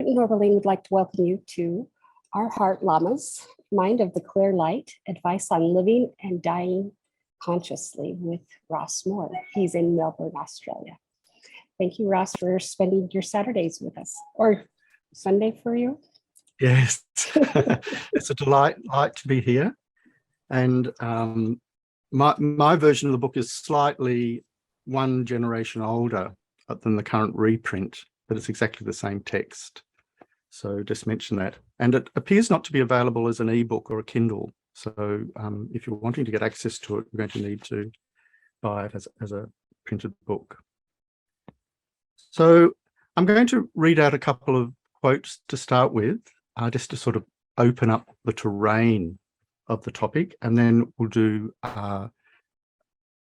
and Norberline would like to welcome you to Our Heart Lamas, Mind of the Clear Light, Advice on Living and Dying Consciously with Ross Moore. He's in Melbourne, Australia. Thank you, Ross, for spending your Saturdays with us, or Sunday for you. Yes, it's a delight to be here. And my version of the book is slightly one generation older than the current reprint, but it's exactly the same text. So just mention that. And it appears not to be available as an ebook or a Kindle. So if you're wanting to get access to it, you're going to need to buy it as a printed book. So I'm going to read out a couple of quotes to start with, just to sort of open up the terrain of the topic, and then we'll do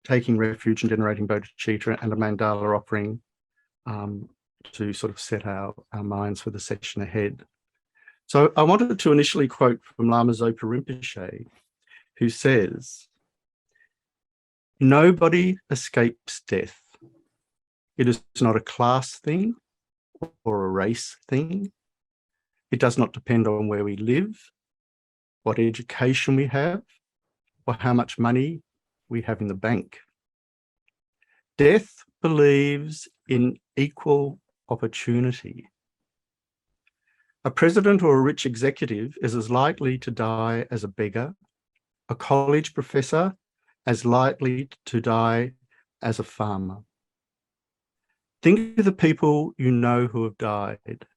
taking refuge and generating bodhicitta and a mandala offering to sort of set our minds for the session ahead. So I wanted to initially quote from Lama Zopa Rinpoche, who says, "Nobody escapes death. It is not a class thing or a race thing. It does not depend on where we live, what education we have, or how much money we have in the bank. Death believes in equal opportunity. A president or a rich executive is as likely to die as a beggar, a college professor as likely to die as a farmer. Think of the people you know who have died.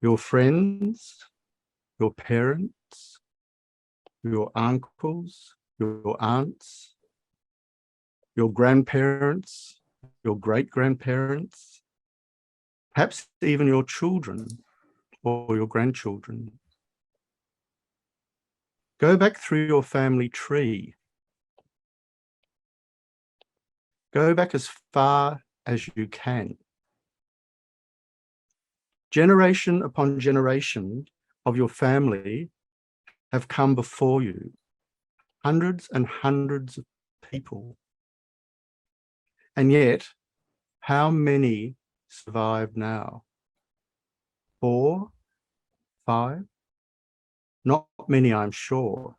Your friends, your parents, your uncles, your aunts, your grandparents, your great-grandparents, perhaps even your children or your grandchildren. Go back through your family tree. Go back as far as you can. Generation upon generation of your family have come before you, hundreds and hundreds of people. And yet, how many survive now? 4, 5? Not many, I'm sure.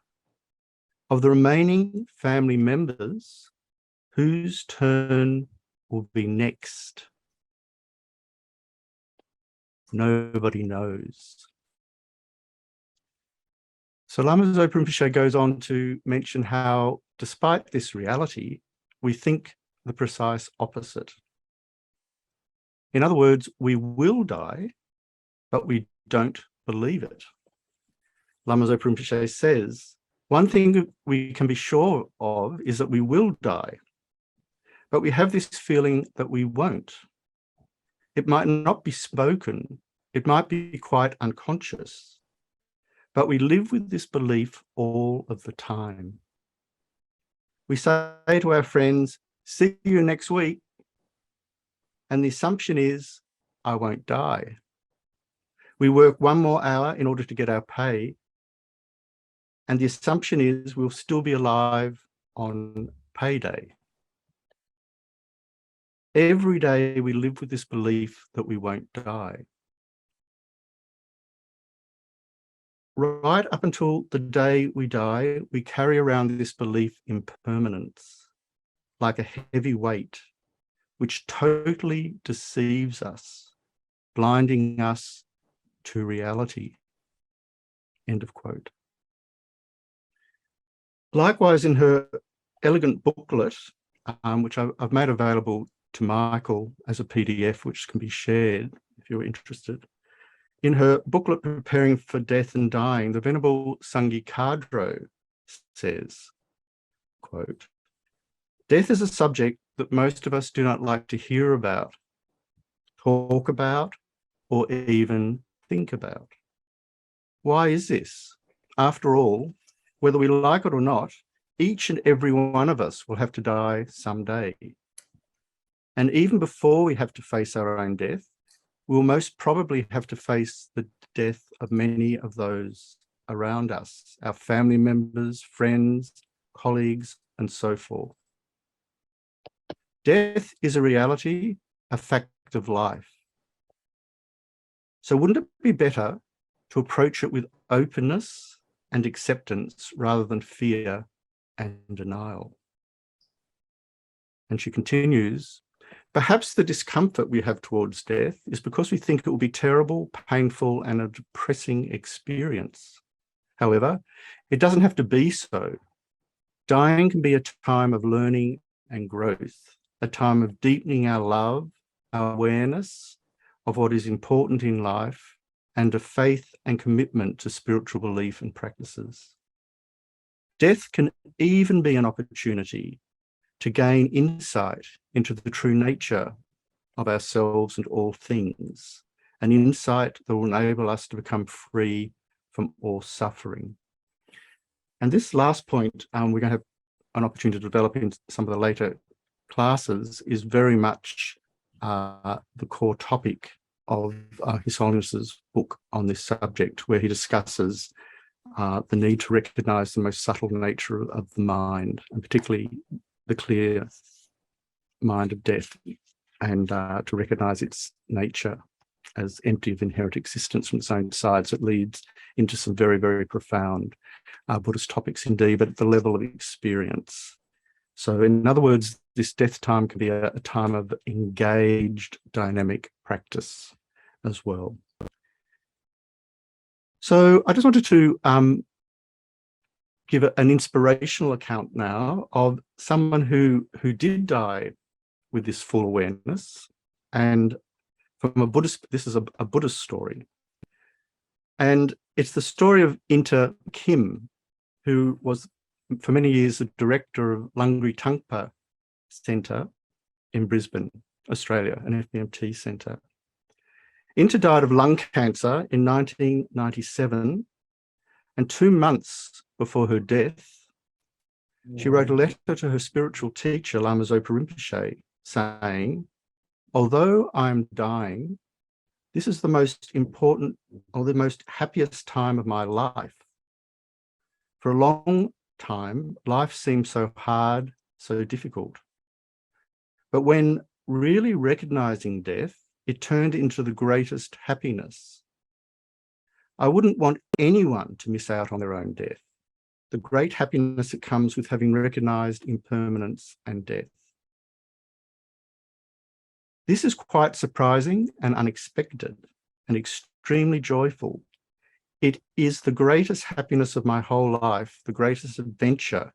Of the remaining family members, whose turn will be next? Nobody knows." So Lama Zopa Rinpoche goes on to mention how, despite this reality, we think the precise opposite. In other words, we will die, but we don't believe it. Lama Zopa Rinpoche says, one thing we can be sure of is that we will die, but we have this feeling that we won't. It might not be spoken, it might be quite unconscious, but we live with this belief all of the time. We say to our friends, "See you next week," and the assumption is, I won't die. We work one more hour in order to get our pay, and the assumption is we'll still be alive on payday. Every day we live with this belief that we won't die. Right up until the day we die, we carry around this belief in permanence, like a heavy weight, which totally deceives us, blinding us to reality. End of quote. Likewise, in her elegant booklet, which I've made available to Michael as a PDF, which can be shared if you're interested. In her booklet, Preparing for Death and Dying, the Venerable Sangye Kadro says, quote, "Death is a subject that most of us do not like to hear about, talk about, or even think about. Why is this? After all, whether we like it or not, each and every one of us will have to die someday. And even before we have to face our own death, we'll most probably have to face the death of many of those around us, our family members, friends, colleagues, and so forth. Death is a reality, a fact of life. So wouldn't it be better to approach it with openness and acceptance rather than fear and denial? And she continues, perhaps the discomfort we have towards death is because we think it will be terrible, painful, and a depressing experience. However, it doesn't have to be so. Dying can be a time of learning and growth, a time of deepening our love, our awareness of what is important in life, and a faith and commitment to spiritual belief and practices. Death can even be an opportunity to gain insight into the true nature of ourselves and all things, an insight that will enable us to become free from all suffering. And this last point, we're going to have an opportunity to develop in some of the later classes, is very much the core topic of His Holiness's book on this subject, where he discusses the need to recognize the most subtle nature of the mind, and particularly the clear mind of death, and to recognize its nature as empty of inherent existence from its own side. So it leads into some very, very profound Buddhist topics indeed, but at the level of experience. So in other words, this death time can be a time of engaged dynamic practice as well. So I just wanted to give an inspirational account now of someone who did die with this full awareness, and from a Buddhist, this is a Buddhist story. And it's the story of Inter Kim, who was for many years the director of Lungri Tangpa Centre in Brisbane, Australia, an FBMT centre. Inter died of lung cancer in 1997, and 2 months before her death, she wrote a letter to her spiritual teacher, Lamas Rinpoche, saying, although I'm dying, this is the most important or the most happiest time of my life. For a long time, life seemed so hard, so difficult. But when really recognizing death, it turned into the greatest happiness. I wouldn't want anyone to miss out on their own death, the great happiness that comes with having recognized impermanence and death. This is quite surprising and unexpected and extremely joyful. It is the greatest happiness of my whole life, the greatest adventure,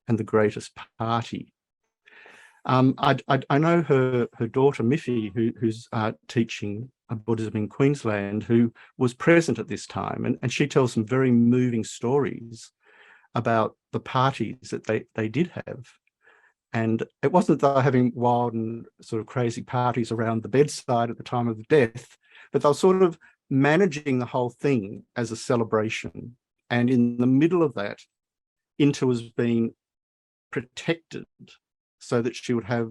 and the greatest party. I know her daughter, Miffy, who's teaching Buddhism in Queensland, who was present at this time, and she tells some very moving stories about the parties that they did have. And it wasn't that they were having wild and sort of crazy parties around the bedside at the time of death, but they were sort of managing the whole thing as a celebration. And in the middle of that, Inter was being protected so that she would have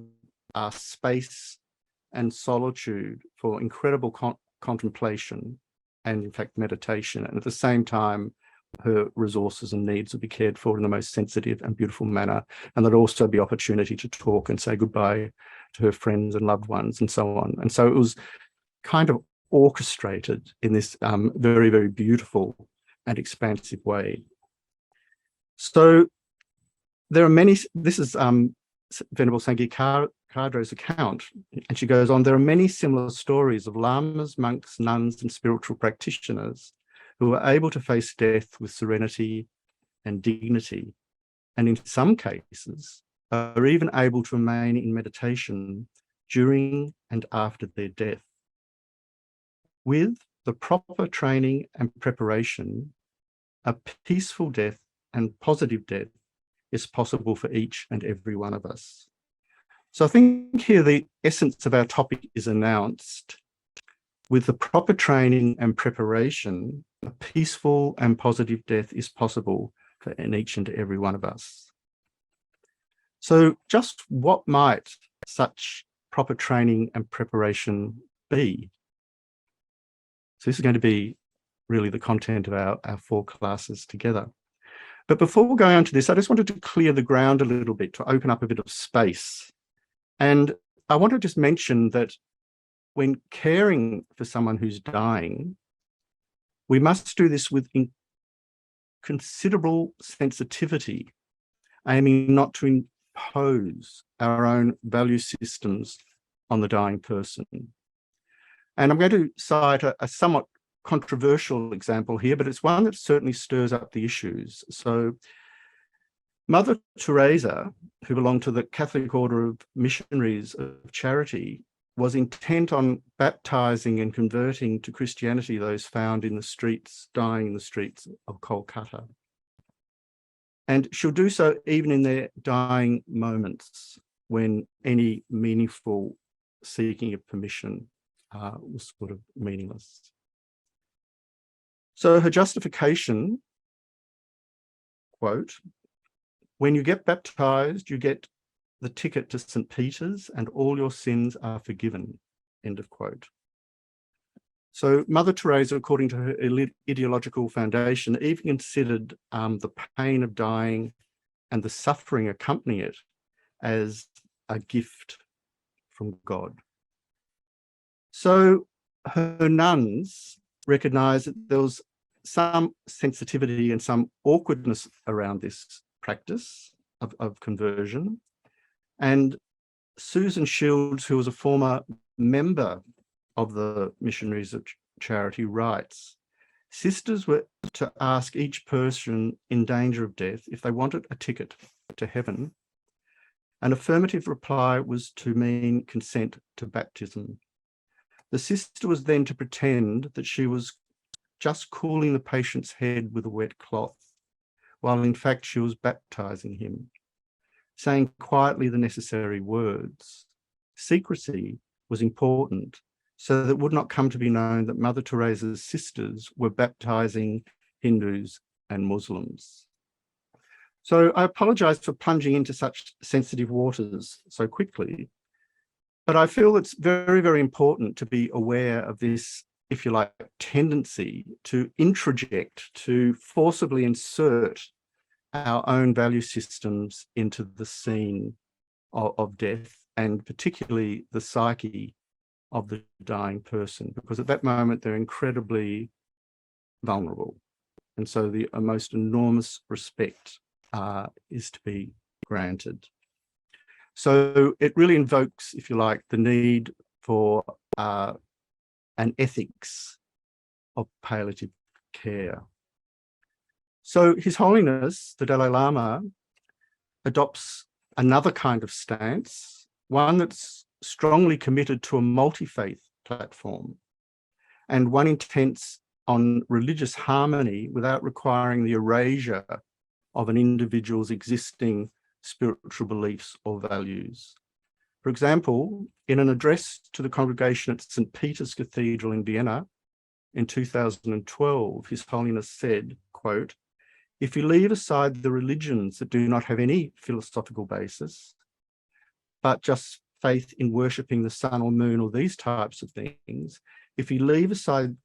space and solitude for incredible contemplation and, in fact, meditation. And at the same time, her resources and needs would be cared for in the most sensitive and beautiful manner. And there'd also be opportunity to talk and say goodbye to her friends and loved ones and so on. And so it was kind of orchestrated in this very, very beautiful and expansive way. So there are many, this is Venerable Sangye Kadro's account, and she goes on, there are many similar stories of lamas, monks, nuns, and spiritual practitioners who are able to face death with serenity and dignity, and in some cases are even able to remain in meditation during and after their death. With the proper training and preparation, a peaceful death and positive death is possible for each and every one of us. So I think here the essence of our topic is announced. With the proper training and preparation, a peaceful and positive death is possible for each and every one of us. So just what might such proper training and preparation be? So this is going to be really the content of our 4 classes together. But before going on to this, I just wanted to clear the ground a little bit, to open up a bit of space. And I want to just mention that when caring for someone who's dying, we must do this with considerable sensitivity, aiming not to impose our own value systems on the dying person. And I'm going to cite a somewhat controversial example here, but it's one that certainly stirs up the issues. So Mother Teresa, who belonged to the Catholic Order of Missionaries of Charity, was intent on baptizing and converting to Christianity those found in the streets, dying in the streets of Kolkata. And she'll do so even in their dying moments when any meaningful seeking of permission was sort of meaningless. So her justification, quote, "When you get baptized, you get the ticket to St. Peter's and all your sins are forgiven," end of quote. So Mother Teresa, according to her ideological foundation, even considered the pain of dying and the suffering accompanying it as a gift from God. So her nuns recognised that there was some sensitivity and some awkwardness around this practice of conversion. And Susan Shields, who was a former member of the Missionaries of Charity, writes, "Sisters were to ask each person in danger of death if they wanted a ticket to heaven. An affirmative reply was to mean consent to baptism. The sister was then to pretend that she was just cooling the patient's head with a wet cloth, while in fact she was baptizing him, saying quietly the necessary words. Secrecy was important so that it would not come to be known that Mother Teresa's sisters were baptizing Hindus and Muslims." So I apologize for plunging into such sensitive waters so quickly, but I feel it's very, very important to be aware of this, if you like, tendency to introject, to forcibly insert our own value systems into the scene of death, and particularly the psyche of the dying person, because at that moment they're incredibly vulnerable. And so the most enormous respect is to be granted. So it really invokes, if you like, the need for an ethics of palliative care. So His Holiness, the Dalai Lama, adopts another kind of stance, one that's strongly committed to a multi-faith platform, and one intent on religious harmony without requiring the erasure of an individual's existing spiritual beliefs or values. For example, in an address to the congregation at St. Peter's Cathedral in Vienna in 2012, His Holiness said, quote, "If you leave aside the religions that do not have any philosophical basis, but just faith in worshipping the sun or moon or these types of things, if you leave aside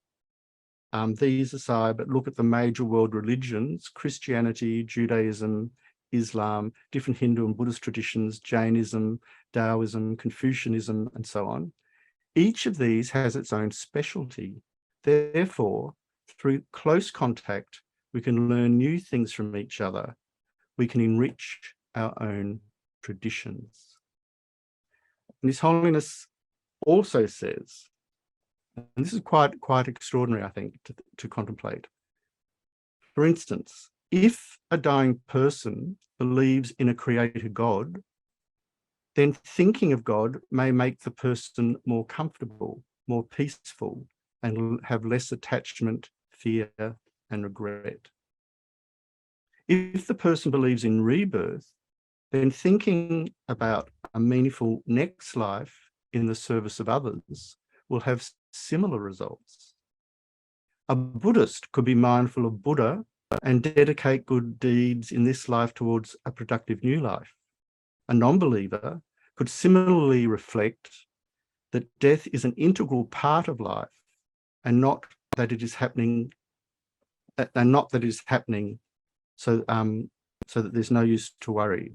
these aside, but look at the major world religions, Christianity, Judaism, Islam, different Hindu and Buddhist traditions, Jainism, Taoism, Confucianism, and so on, each of these has its own specialty. Therefore, through close contact, we can learn new things from each other. We can enrich our own traditions." And His Holiness also says, and this is quite extraordinary, I think, to contemplate. For instance, if a dying person believes in a creator God, then thinking of God may make the person more comfortable, more peaceful, and have less attachment, fear, and regret. If the person believes in rebirth, then thinking about a meaningful next life in the service of others will have similar results. A Buddhist could be mindful of Buddha and dedicate good deeds in this life towards a productive new life. A non-believer could similarly reflect that death is an integral part of life and not that it is happening, so that there's no use to worry.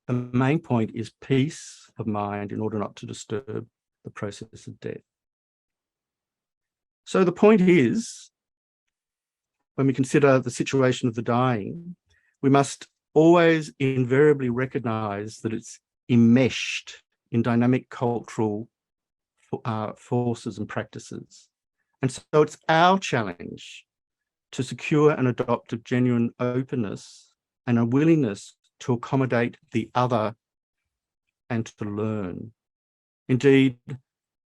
The main point is peace of mind in order not to disturb the process of death. So the point is, when we consider the situation of the dying, we must always invariably recognize that it's enmeshed in dynamic cultural forces and practices. And so it's our challenge to secure and adopt a genuine openness and a willingness to accommodate the other and to learn. Indeed,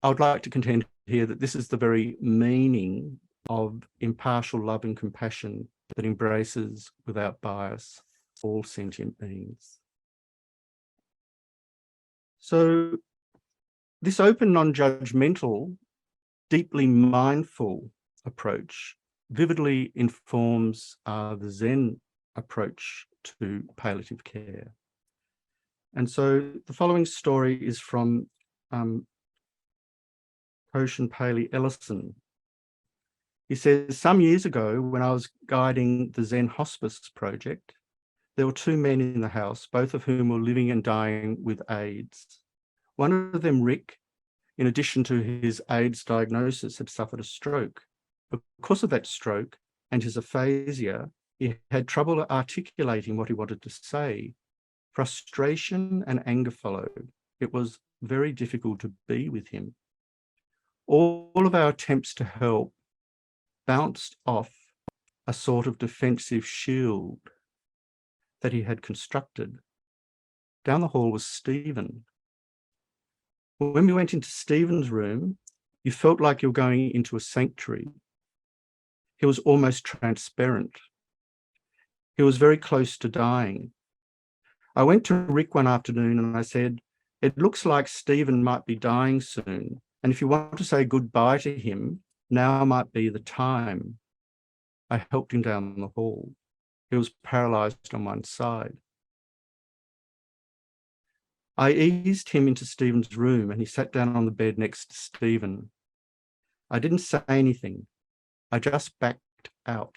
I would like to contend here that this is the very meaning of impartial love and compassion that embraces without bias all sentient beings. So this open, non-judgmental, deeply mindful approach vividly informs the Zen approach to palliative care. And so the following story is from Koshin Paley Ellison. He says, some years ago, when I was guiding the Zen Hospice project, there were two men in the house, both of whom were living and dying with AIDS. One of them, Rick, in addition to his AIDS diagnosis, had suffered a stroke. Because of that stroke and his aphasia, he had trouble articulating what he wanted to say. Frustration and anger followed. It was very difficult to be with him. All of our attempts to help bounced off a sort of defensive shield that he had constructed. Down the hall was Stephen. When we went into Stephen's room, you felt like you were going into a sanctuary. He was almost transparent. He was very close to dying. I went to Rick one afternoon and I said, it looks like Stephen might be dying soon. And if you want to say goodbye to him, now might be the time. I helped him down the hall. He was paralyzed on one side. I eased him into Stephen's room and he sat down on the bed next to Stephen. I didn't say anything. I just backed out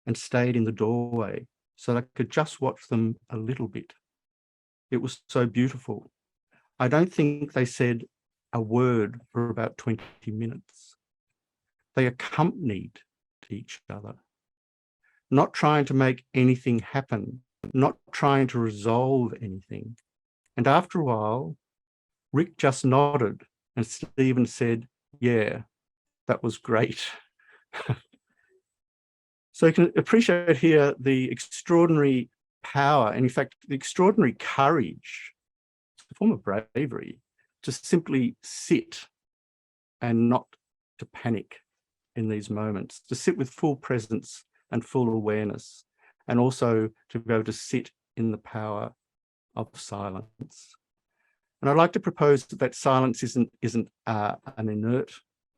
and stayed in the doorway so that I could just watch them a little bit. It was so beautiful. I don't think they said a word for about 20 minutes. They accompanied each other, not trying to make anything happen, not trying to resolve anything. And after a while, Rick just nodded and Stephen said, yeah, that was great. So you can appreciate here the extraordinary power and in fact, the extraordinary courage, a form of bravery, to simply sit and not to panic in these moments, to sit with full presence and full awareness, and also to be able to sit in the power of silence. And I'd like to propose that silence isn't an inert,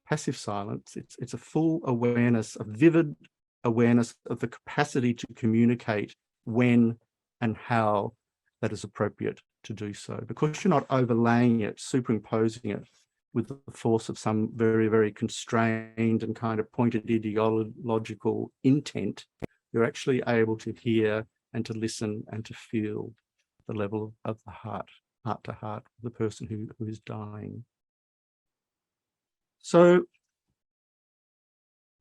passive silence. It's a full awareness, a vivid awareness of the capacity to communicate when and how that is appropriate to do so, because you're not overlaying it, superimposing it with the force of some very, very constrained and kind of pointed ideological intent. You're actually able to hear and to listen and to feel the level of the heart to heart, the person who is dying. So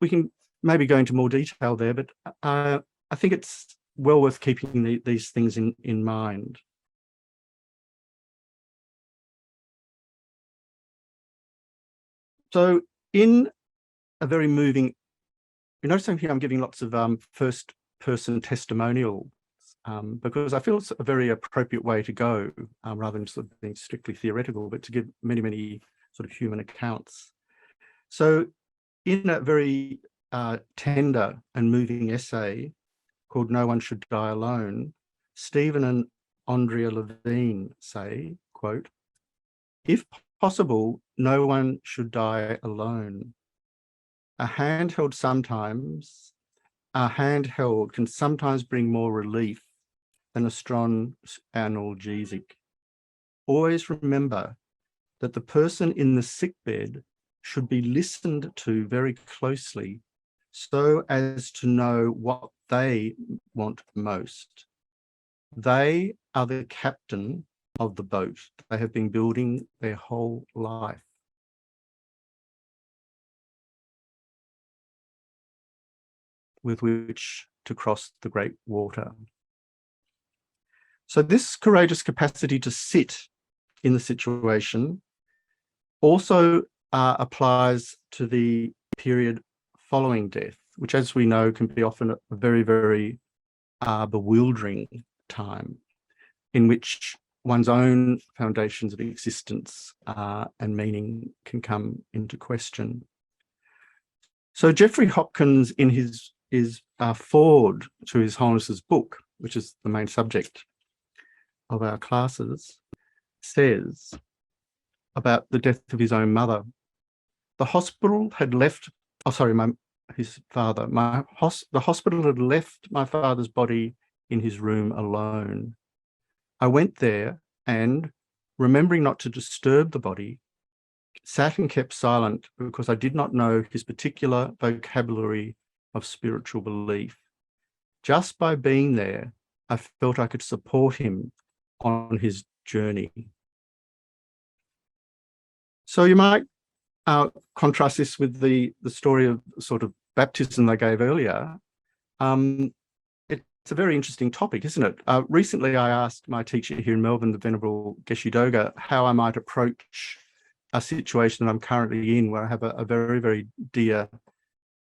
we can maybe go into more detail there, but I think it's well worth keeping these things in mind. So in a very moving, you notice here I'm giving lots of first person testimonials because I feel it's a very appropriate way to go rather than sort of being strictly theoretical, but to give many, many sort of human accounts. So in a very tender and moving essay called No One Should Die Alone, Stephen and Andrea Levine say, quote, if possible, no one should die alone. A handheld can sometimes bring more relief than a strong analgesic. Always remember that the person in the sickbed should be listened to very closely so as to know what they want most. They are the captain of the boat they have been building their whole life. With which to cross the great water. So this courageous capacity to sit in the situation also applies to the period following death, which, as we know, can be often a very, very bewildering time in which one's own foundations of existence and meaning can come into question. So Geoffrey Hopkins, in his foreword to His Holiness's book, which is the main subject of our classes, says about the death of his own mother. The hospital had left, his father. The hospital had left my father's body in his room alone. I went there and, remembering not to disturb the body, sat and kept silent because I did not know his particular vocabulary of spiritual belief. Just by being there, I felt I could support him on his journey. So you might contrast this with the story of sort of baptism I gave earlier. It's a very interesting topic, isn't it? Recently, I asked my teacher here in Melbourne, the Venerable Geshe Doga, how I might approach a situation that I'm currently in, where I have a very, very dear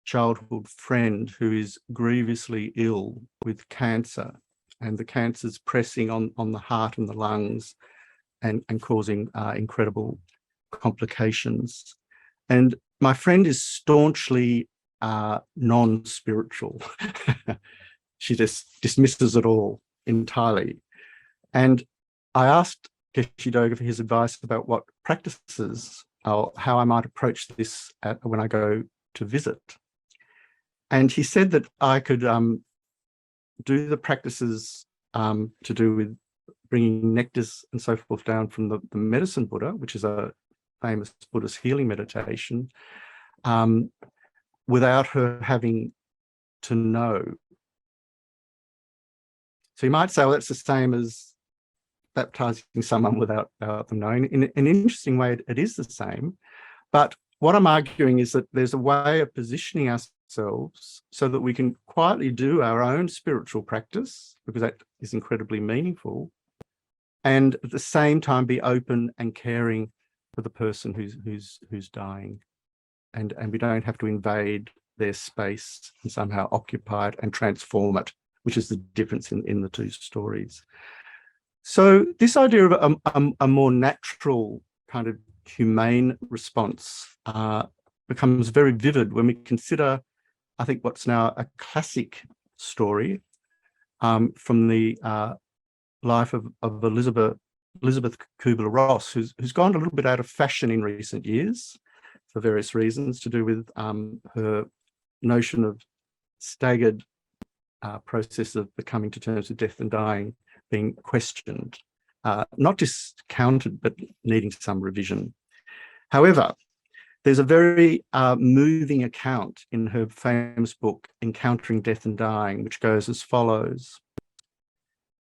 childhood friend who is grievously ill with cancer, and the cancer's pressing on the heart and the lungs and causing incredible complications. And my friend is staunchly non-spiritual. She just dismisses it all entirely. And I asked Geshe Doga for his advice about what practices, or how I might approach this when I go to visit. And he said that I could do the practices to do with bringing nectars and so forth down from the medicine Buddha, which is a famous Buddhist healing meditation, without her having to know. So you might say, well, that's the same as baptizing someone without them knowing. In an interesting way, it is the same. But what I'm arguing is that there's a way of positioning ourselves so that we can quietly do our own spiritual practice, because that is incredibly meaningful, and at the same time be open and caring for the person who's dying. And we don't have to invade their space and somehow occupy it and transform it, which is the difference in the two stories. So this idea of a more natural kind of humane response becomes very vivid when we consider, I think, what's now a classic story from the life of Elizabeth Kubler-Ross, who's gone a little bit out of fashion in recent years for various reasons, to do with her notion of staggered process of the coming to terms with death and dying being questioned, not discounted, but needing some revision. However, there's a very moving account in her famous book, Encountering Death and Dying, which goes as follows.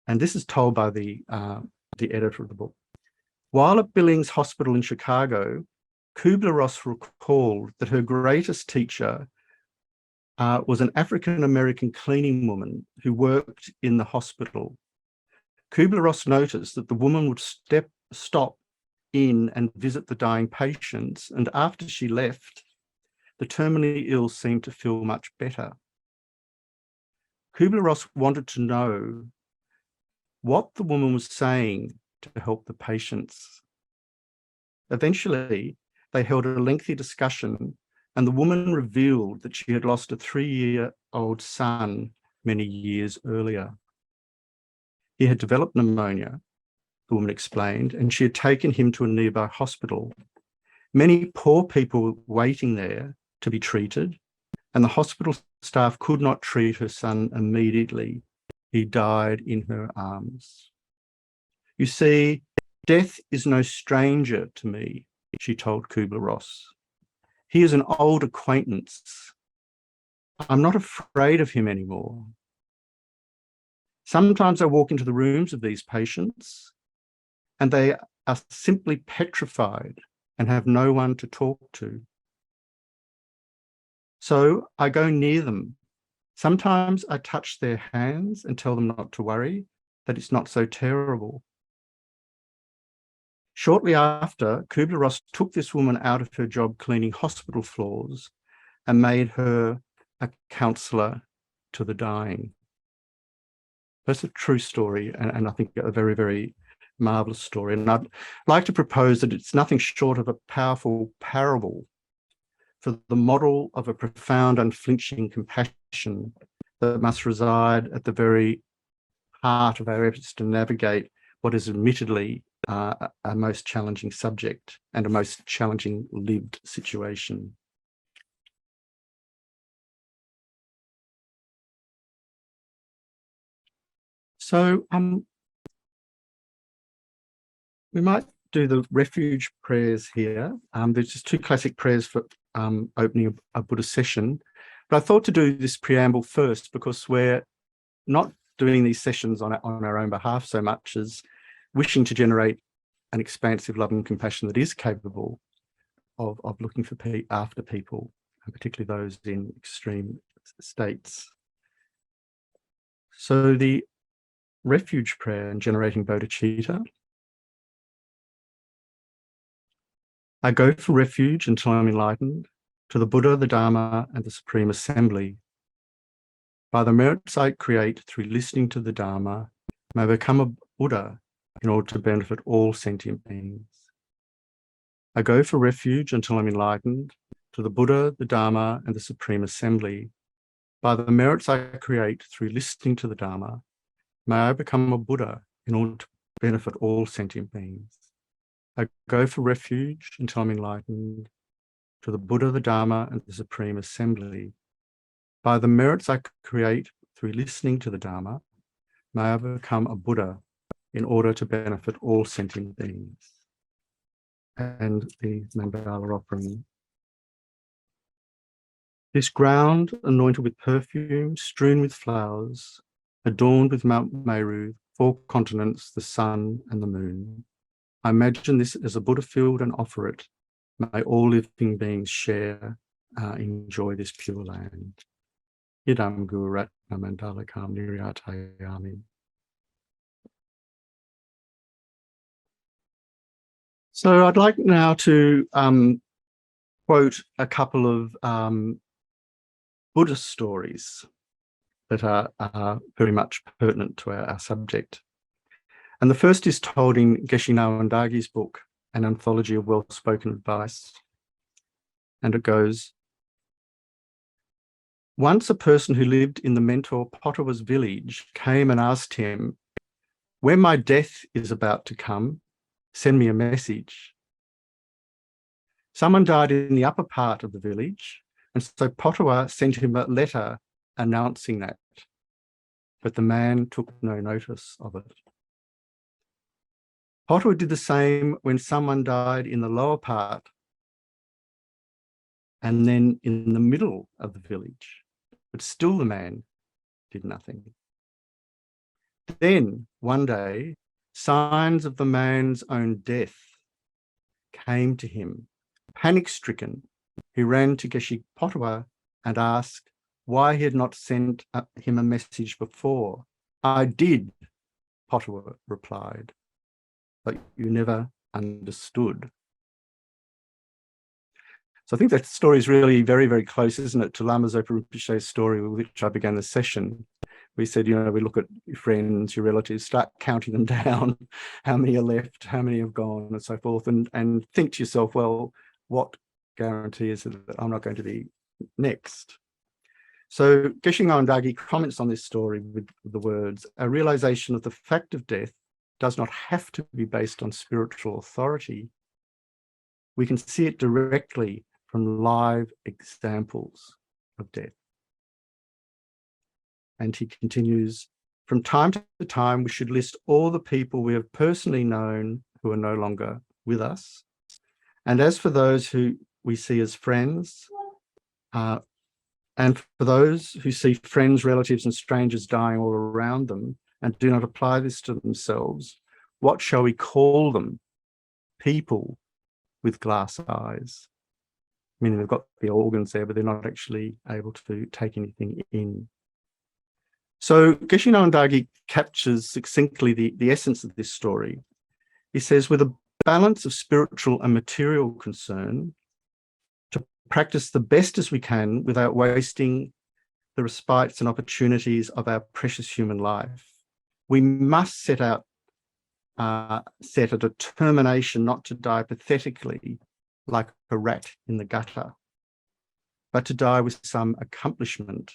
And this is told by the editor of the book. While at Billings Hospital in Chicago, Kubler-Ross recalled that her greatest teacher was an African-American cleaning woman who worked in the hospital. Kubler-Ross noticed that the woman would stop in and visit the dying patients, and after she left, the terminally ill seemed to feel much better. Kubler-Ross wanted to know what the woman was saying to help the patients. Eventually, they held a lengthy discussion, and the woman revealed that she had lost a 3-year-old son many years earlier. He had developed pneumonia, the woman explained, and she had taken him to a nearby hospital. Many poor people were waiting there to be treated, and the hospital staff could not treat her son immediately. He died in her arms. You see, death is no stranger to me, she told Kubler-Ross. He is an old acquaintance. I'm not afraid of him anymore. Sometimes I walk into the rooms of these patients. and they are simply petrified and have no one to talk to. So I go near them. Sometimes I touch their hands and tell them not to worry, that it's not so terrible. Shortly after, Kubler-Ross took this woman out of her job cleaning hospital floors and made her a counsellor to the dying. That's a true story, and I think a very, very marvellous story. And I'd like to propose that it's nothing short of a powerful parable for the model of a profound, unflinching compassion that must reside at the very heart of our efforts to navigate what is admittedly a most challenging subject and a most challenging lived situation. So we might do the refuge prayers here. There's just two classic prayers for opening a Buddhist session. But I thought to do this preamble first because we're not doing these sessions on our own behalf so much as wishing to generate an expansive love and compassion that is capable of looking for after people, and particularly those in extreme states. So the refuge prayer and generating bodhicitta. I go for refuge until I'm enlightened to the Buddha, the Dharma, and the Supreme Assembly. By the merits I create through listening to the Dharma, may I become a Buddha in order to benefit all sentient beings. I go for refuge until I'm enlightened to the Buddha, the Dharma, and the Supreme Assembly. By the merits I create through listening to the Dharma, may I become a Buddha in order to benefit all sentient beings. I go for refuge until I'm enlightened to the Buddha, the Dharma, and the Supreme Assembly. By the merits I create through listening to the Dharma, may I become a Buddha in order to benefit all sentient beings. And the Mandala offering. This ground anointed with perfume, strewn with flowers, adorned with Mount Meru, 4 continents, the sun and the moon. I imagine this as a Buddha field and offer it. May all living beings share, enjoy this pure land. Idam Guru Ratna Mandala Kam Niryatayami. So I'd like now to quote a couple of Buddhist stories that are very much pertinent to our subject. And the first is told in Geshe Nawandagi's book, An Anthology of Well-Spoken Advice. And it goes, once a person who lived in the mentor Potawa's village came and asked him, when my death is about to come, send me a message. Someone died in the upper part of the village, and so Potawa sent him a letter announcing that. But the man took no notice of it. Potawa did the same when someone died in the lower part and then in the middle of the village, but still the man did nothing. Then, one day, signs of the man's own death came to him. Panic-stricken, he ran to Geshe Potawa and asked why he had not sent him a message before. I did, Potawa replied, but you never understood. So I think that story is really very, very close, isn't it, to Lama Zopa Rinpoche's story with which I began the session. We said, you know, we look at your friends, your relatives, start counting them down, how many are left, how many have gone, and so forth, and think to yourself, well, what guarantee is it that I'm not going to be next? So Geshe Ngawandagi comments on this story with the words, a realization of the fact of death does not have to be based on spiritual authority. We can see it directly from live examples of death. And he continues, from time to time, we should list all the people we have personally known who are no longer with us. And as for those who we see as friends, and for those who see friends, relatives, and strangers dying all around them and do not apply this to themselves, What shall we call them? People with glass eyes, meaning they've got the organs there, but they're not actually able to take anything in. So Geshe Nawandagi captures succinctly the essence of this story. He says, with a balance of spiritual and material concern, to practice the best as we can without wasting the respites and opportunities of our precious human life, we must set a determination not to die pathetically like a rat in the gutter, but to die with some accomplishment,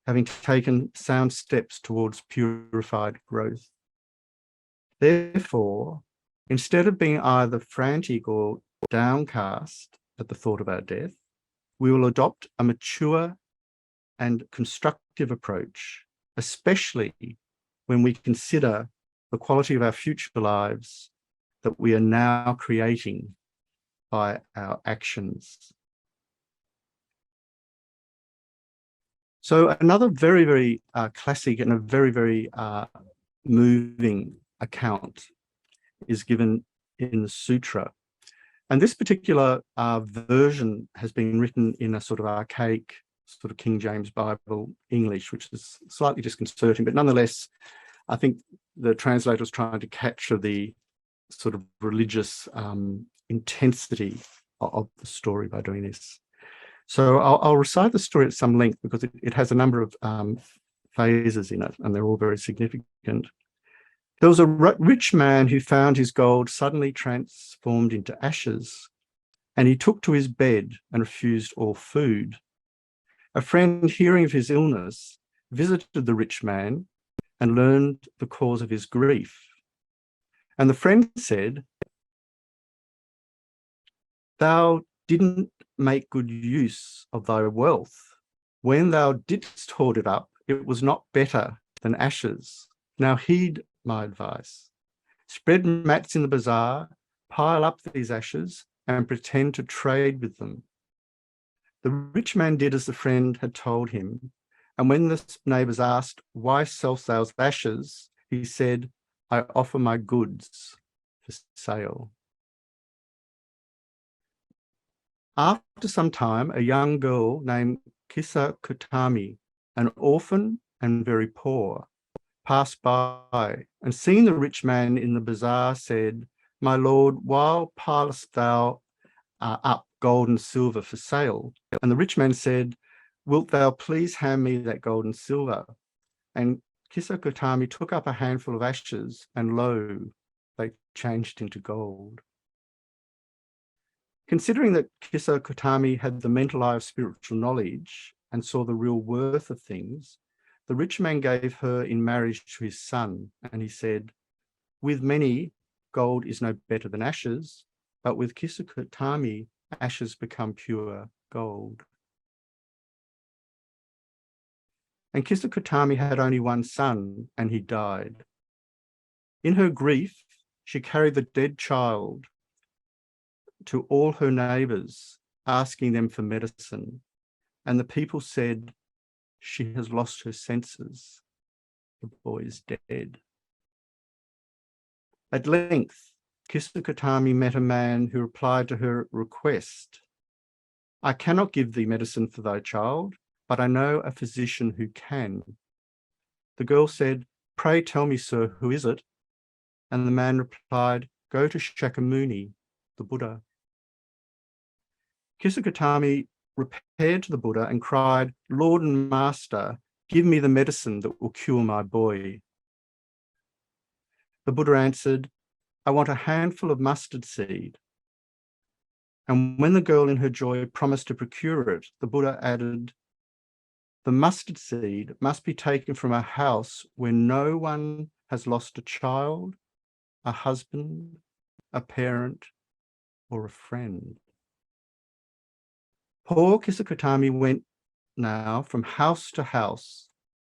having taken sound steps towards purified growth. Therefore, instead of being either frantic or downcast at the thought of our death, we will adopt a mature and constructive approach, especially when we consider the quality of our future lives that we are now creating by our actions. So another very, very classic and a very, very moving account is given in the sutra. And this particular version has been written in a sort of archaic sort of King James Bible English, which is slightly disconcerting, but nonetheless, I think the translator was trying to capture the sort of religious intensity of the story by doing this. So I'll recite the story at some length because it has a number of phases in it, and they're all very significant. There was a rich man who found his gold suddenly transformed into ashes, and he took to his bed and refused all food. A friend, hearing of his illness, visited the rich man and learned the cause of his grief. And the friend said, "Thou didn't make good use of thy wealth. When thou didst hoard it up, it was not better than ashes. Now heed my advice. Spread mats in the bazaar, pile up these ashes, and pretend to trade with them." The rich man did as the friend had told him, and when the neighbours asked, "Why sellst thou ashes?" he said, "I offer my goods for sale." After some time, a young girl named Kisa Kutami, an orphan and very poor, passed by, and seeing the rich man in the bazaar, said, "My lord, why pilest thou up gold and silver for sale?" And the rich man said, "Wilt thou please hand me that gold and silver?" And Kisa Kutami took up a handful of ashes, and lo, they changed into gold. Considering that Kisa Kutami had the mental eye of spiritual knowledge and saw the real worth of things, the rich man gave her in marriage to his son, and he said, "With many, gold is no better than ashes, but with Kisa Kutami, ashes become pure gold." And Kisa Kutami had only one son, and he died. In her grief, she carried the dead child to all her neighbours, asking them for medicine. And the people said, "She has lost her senses. The boy is dead." At length, Kisa Kutami met a man who replied to her request, "I cannot give thee medicine for thy child, but I know a physician who can." The girl said, "Pray tell me, sir, who is it?" And the man replied, "Go to Shakyamuni, the Buddha." Kisa Kutami repaired to the Buddha and cried, "Lord and Master, give me the medicine that will cure my boy." The Buddha answered, "I want a handful of mustard seed." And when the girl in her joy promised to procure it, the Buddha added, "The mustard seed must be taken from a house where no one has lost a child, a husband, a parent, or a friend." Poor Kisa Kutami went now from house to house,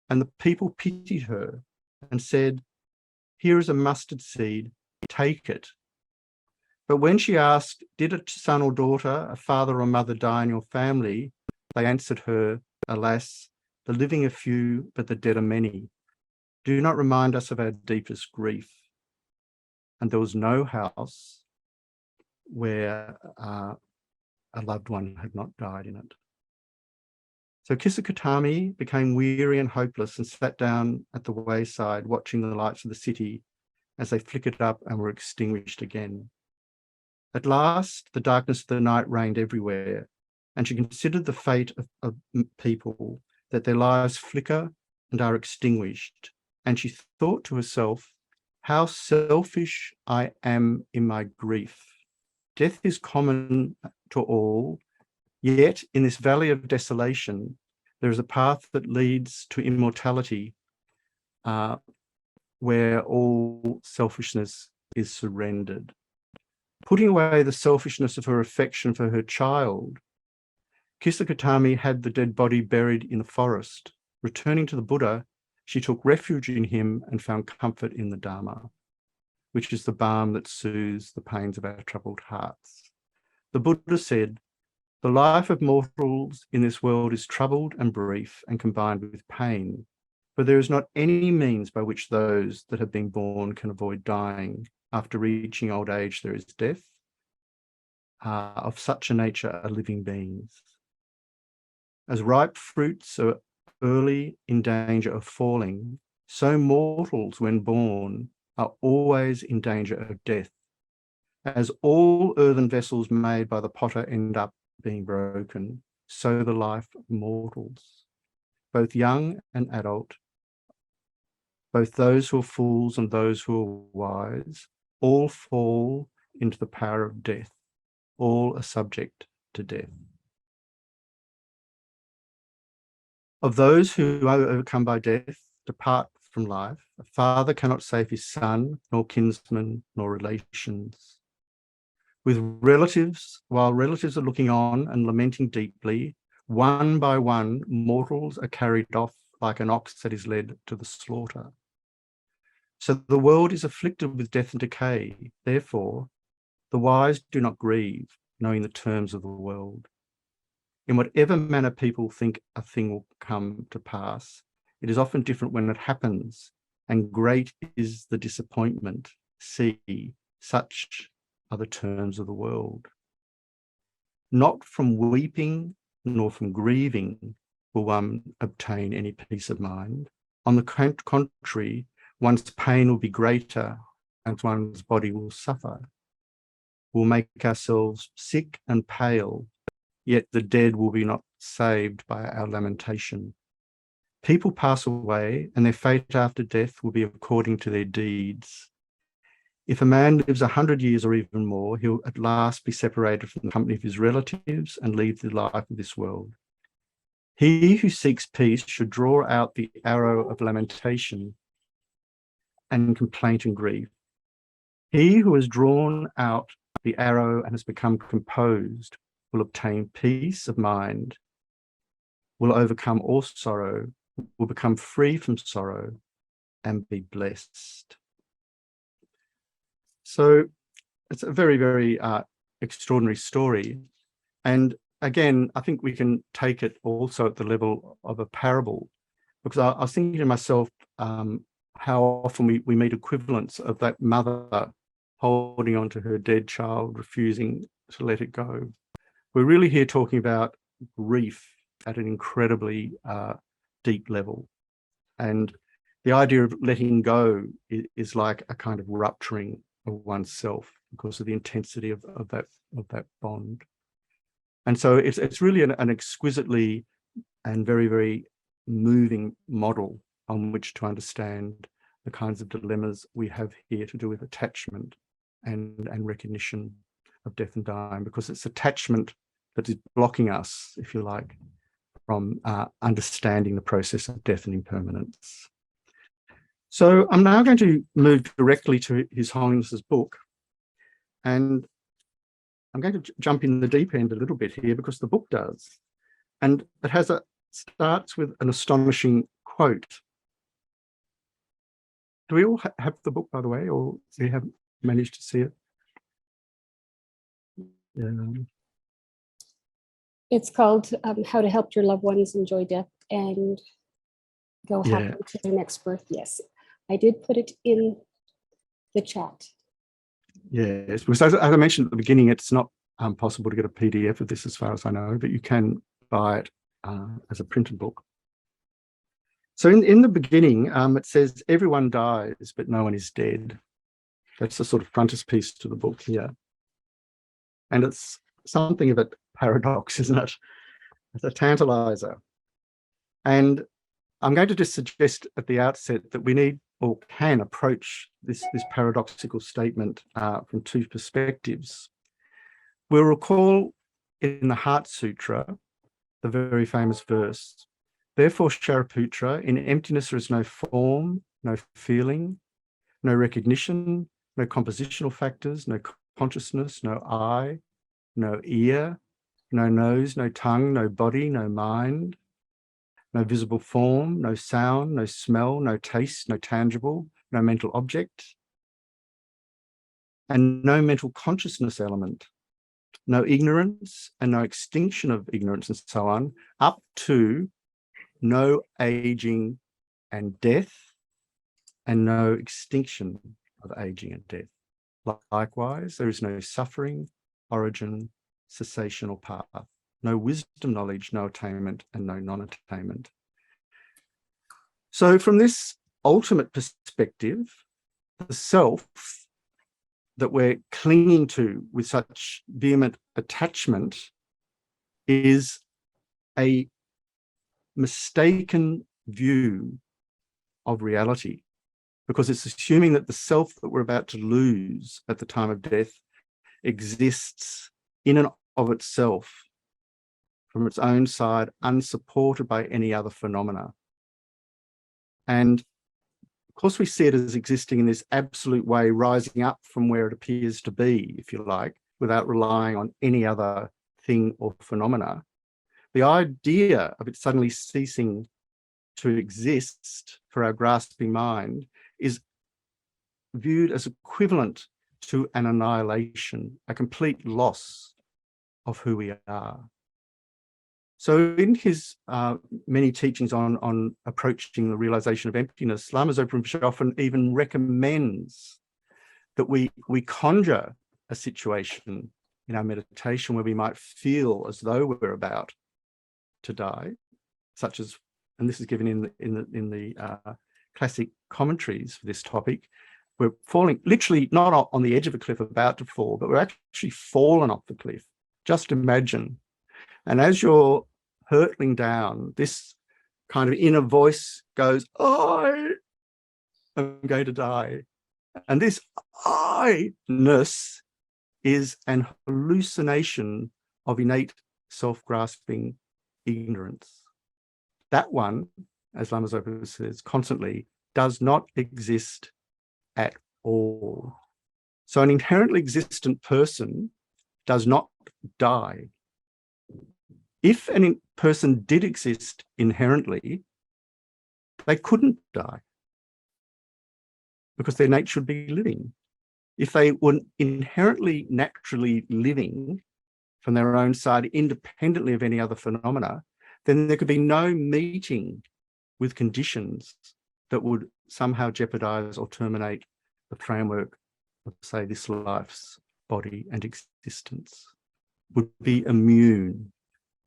and the people pitied her and said, "Here is a mustard seed, take it." But when she asked, "Did a son or daughter, a father or mother die in your family?" they answered her, "Alas, the living are few, but the dead are many. Do not remind us of our deepest grief." and there was no house where a loved one had not died in it. So Kisakatami became weary and hopeless and sat down at the wayside, watching the lights of the city as they flickered up and were extinguished again. At last, the darkness of the night reigned everywhere, and she considered the fate of people, that their lives flicker and are extinguished. And she thought to herself, how selfish I am in my grief. Death is common to all, yet in this valley of desolation, there is a path that leads to immortality, where all selfishness is surrendered. Putting away the selfishness of her affection for her child, Kisakatami had the dead body buried in the forest. Returning to the Buddha, she took refuge in him and found comfort in the Dharma, which is the balm that soothes the pains of our troubled hearts. The Buddha said, the life of mortals in this world is troubled and brief and combined with pain, for there is not any means by which those that have been born can avoid dying. After reaching old age, there is death. Of such a nature are living beings. As ripe fruits are early in danger of falling, so mortals, when born, are always in danger of death. As all earthen vessels made by the potter end up being broken, so the life of mortals, both young and adult, both those who are fools and those who are wise, all fall into the power of death. All are subject to death. Of those who are overcome by death, depart from life, a father cannot save his son, nor kinsmen, nor relations. With relatives, while relatives are looking on and lamenting deeply, one by one, mortals are carried off like an ox that is led to the slaughter. So the world is afflicted with death and decay. Therefore, the wise do not grieve, knowing the terms of the world. In whatever manner people think a thing will come to pass, it is often different when it happens, and great is the disappointment. See, such are the terms of the world. Not from weeping nor from grieving will one obtain any peace of mind. On the contrary, one's pain will be greater and one's body will suffer. We'll make ourselves sick and pale, yet the dead will be not saved by our lamentation. People pass away, and their fate after death will be according to their deeds. If a man lives 100 years or even more, he'll at last be separated from the company of his relatives and leave the life of this world. He who seeks peace should draw out the arrow of lamentation and complaint and grief. He who has drawn out the arrow and has become composed will obtain peace of mind, will overcome all sorrow, will become free from sorrow, and be blessed. So it's a very, very extraordinary story. And again, I think we can take it also at the level of a parable, because I was thinking to myself how often we meet equivalents of that mother holding on to her dead child, refusing to let it go. We're really here talking about grief at an incredibly deep level. And the idea of letting go is like a kind of rupturing of oneself because of the intensity of that bond. And so it's really an exquisitely and very, very moving model on which to understand the kinds of dilemmas we have here to do with attachment and recognition of death and dying, because it's attachment that is blocking us, if you like, from understanding the process of death and impermanence. So I'm now going to move directly to His Holiness's book, and I'm going to jump in the deep end a little bit here because the book does, and it starts with an astonishing quote. Do we all have the book, by the way, or do you have managed to see it? It's called How to Help Your Loved Ones Enjoy Death and Go Happy to Their Next Birth. Yes, I did put it in the chat. Yes, because as I mentioned at the beginning, it's not possible to get a PDF of this as far as I know, but you can buy it as a printed book. So in the beginning, it says, everyone dies, but no one is dead. That's the sort of frontispiece to the book here. And it's something of a paradox, isn't it? It's a tantalizer. And I'm going to just suggest at the outset that we need or can approach this paradoxical statement from two perspectives. We'll recall in the Heart Sutra, the very famous verse, therefore, Shariputra, in emptiness there is no form, no feeling, no recognition, no compositional factors, no consciousness, no eye, no ear, no nose, no tongue, no body, no mind, no visible form, no sound, no smell, no taste, no tangible, no mental object, and no mental consciousness element, no ignorance and no extinction of ignorance and so on, up to no aging and death, and no extinction of aging and death. Likewise, there is no suffering, origin, cessation, or path, no wisdom, knowledge, no attainment, and no non-attainment. So from this ultimate perspective, the self that we're clinging to with such vehement attachment is a mistaken view of reality, because it's assuming that the self that we're about to lose at the time of death exists in and of itself, from its own side, unsupported by any other phenomena. And of course, we see it as existing in this absolute way, rising up from where it appears to be, if you like, without relying on any other thing or phenomena. The idea of it suddenly ceasing to exist for our grasping mind is viewed as equivalent to an annihilation, a complete loss of who we are. So in his many teachings on approaching the realization of emptiness, Lama Zopa Rinpoche often even recommends that we conjure a situation in our meditation where we might feel as though we're about to die, such as, and this is given in the classic commentaries for this topic, we're falling, literally not on the edge of a cliff about to fall, but we're actually fallen off the cliff. Just imagine. And as you're hurtling down, this kind of inner voice goes, I am going to die. And this I-ness is an hallucination of innate self-grasping ignorance. That one, as Lama Zopa says constantly, does not exist at all. So an inherently existent person does not die. If a person did exist inherently, they couldn't die because their nature would be living. If they were inherently naturally living from their own side, independently of any other phenomena, then there could be no meeting with conditions that would somehow jeopardize or terminate the framework of, say, this life's body and existence. Would be immune,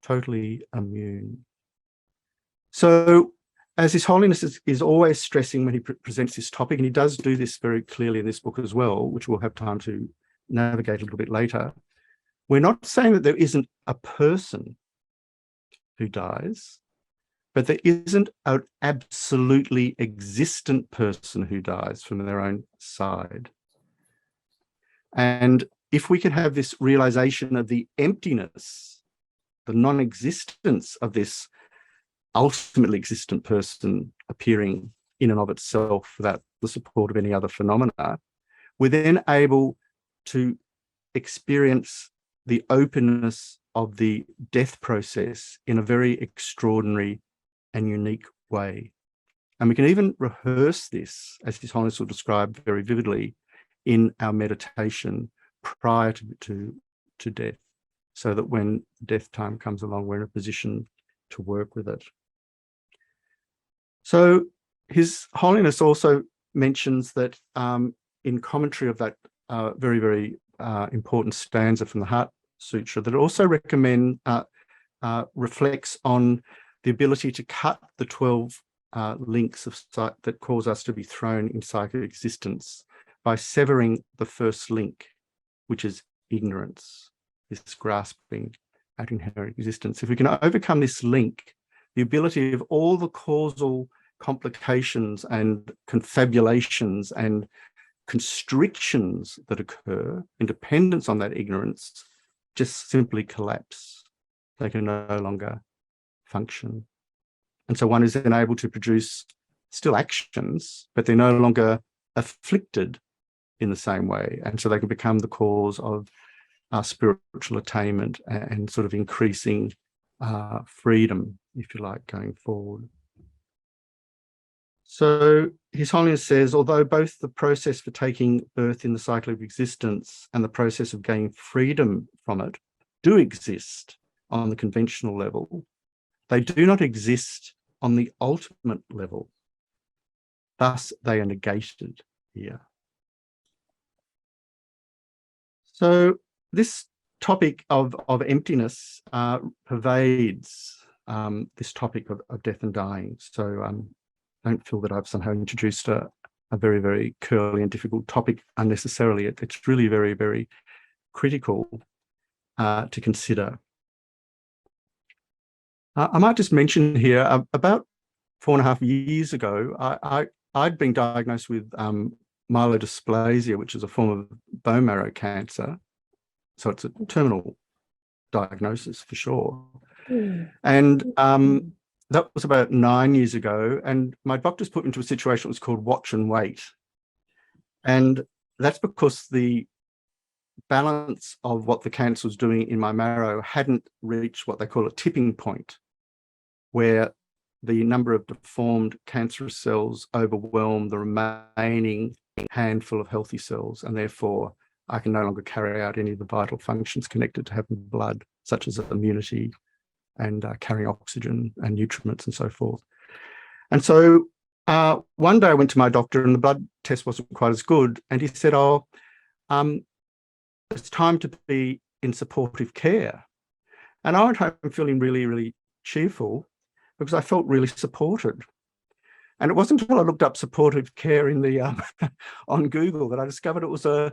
totally immune. So as His Holiness is always stressing when he presents this topic, and he does do this very clearly in this book as well, which we'll have time to navigate a little bit later, we're not saying that there isn't a person who dies, but there isn't an absolutely existent person who dies from their own side. And if we can have this realization of the emptiness, the non-existence of this ultimately existent person appearing in and of itself without the support of any other phenomena, we're then able to experience the openness of the death process in a very extraordinary and unique way. And we can even rehearse this, as His Holiness will describe very vividly, in our meditation prior to death, so that when death time comes along, we're in a position to work with it. So His Holiness also mentions that in commentary of that very, very important stanza from the Heart Sutra that also reflects on the ability to cut the 12 links that cause us to be thrown in psychic existence by severing the first link, which is ignorance, this grasping at inherent existence. If we can overcome this link, the ability of all the causal complications and confabulations and constrictions that occur in dependence on that ignorance just simply collapse. They can no longer function. And so one is then able to produce still actions, but they're no longer afflicted in the same way. And so they can become the cause of spiritual attainment and sort of increasing freedom, if you like, going forward. So His Holiness says, although both the process for taking birth in the cycle of existence and the process of gaining freedom from it do exist on the conventional level, they do not exist on the ultimate level. Thus, they are negated here. So this topic of emptiness pervades this topic of death and dying. So don't feel that I've somehow introduced a very, very curly and difficult topic unnecessarily. It's really very, very critical to consider. I might just mention here, about 4.5 years ago, I'd been diagnosed with myelodysplasia, which is a form of bone marrow cancer. So it's a terminal diagnosis for sure. And that was about 9 years ago. And my doctors put me into a situation that was called watch and wait. And that's because the balance of what the cancer was doing in my marrow hadn't reached what they call a tipping point, where the number of deformed cancerous cells overwhelm the remaining handful of healthy cells, and therefore I can no longer carry out any of the vital functions connected to having blood, such as immunity and carrying oxygen and nutriments and so forth. And so one day I went to my doctor and the blood test wasn't quite as good. And he said, it's time to be in supportive care. And I went home feeling really, really cheerful because I felt really supported. And it wasn't until I looked up supportive care in the on Google that I discovered it was a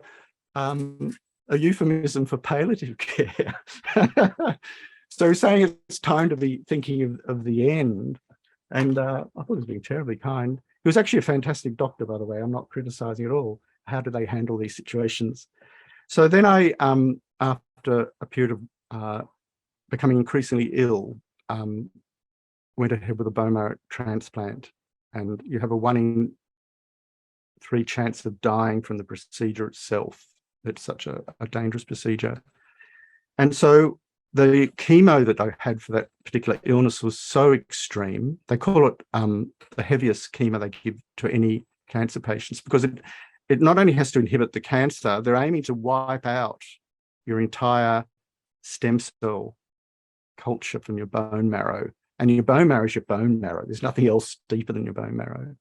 euphemism for palliative care. So saying it's time to be thinking of the end. And I thought he was being terribly kind. He was actually a fantastic doctor, by the way. I'm not criticizing at all. How do they handle these situations? So then I, after a period of becoming increasingly ill, went ahead with a bone marrow transplant. And you have a 1 in 3 chance of dying from the procedure itself. It's such a dangerous procedure. And so the chemo that I had for that particular illness was so extreme. They call it the heaviest chemo they give to any cancer patients, because it not only has to inhibit the cancer, they're aiming to wipe out your entire stem cell culture from your bone marrow. And your bone marrow is your bone marrow. There's nothing else deeper than your bone marrow.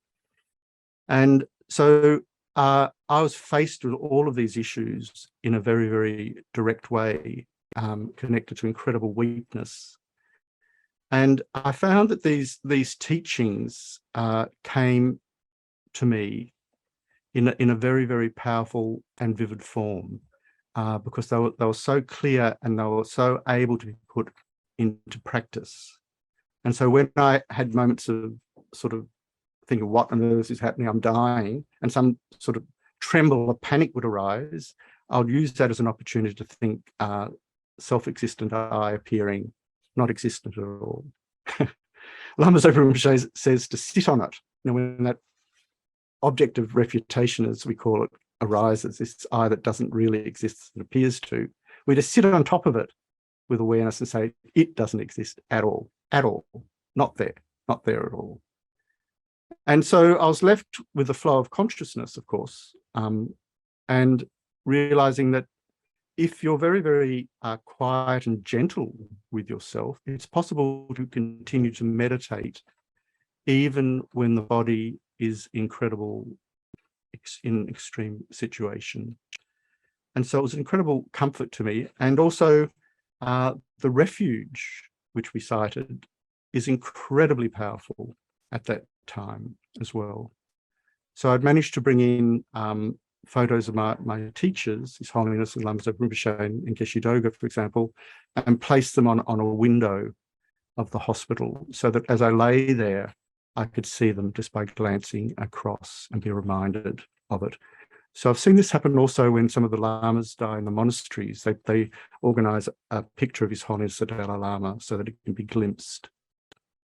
And so I was faced with all of these issues in a very, very direct way, connected to incredible weakness. And I found that these teachings came to me in a very, very powerful and vivid form, because they were so clear and they were so able to be put into practice. And so when I had moments of sort of thinking, what on earth is happening? I'm dying, and some sort of tremble or panic would arise, I'll use that as an opportunity to think self-existent I appearing, not existent at all. Lamas says to sit on it. You know, when that object of refutation, as we call it, arises, this I that doesn't really exist, that appears to, we just sit on top of it with awareness and say, it doesn't exist at all, not there at all. And so I was left with the flow of consciousness, of course, and realizing that if you're very, very quiet and gentle with yourself, it's possible to continue to meditate even when the body is in extreme situation. And so it was an incredible comfort to me. And also the refuge, which we cited, is incredibly powerful at that time as well. So I'd managed to bring in photos of my teachers, His Holiness the Lamas of Rinpoche and Geshe Doga, for example, and place them on a window of the hospital so that as I lay there, I could see them just by glancing across and be reminded of it. So I've seen this happen also when some of the Lamas die in the monasteries. They organise a picture of His Holiness the Dalai Lama so that it can be glimpsed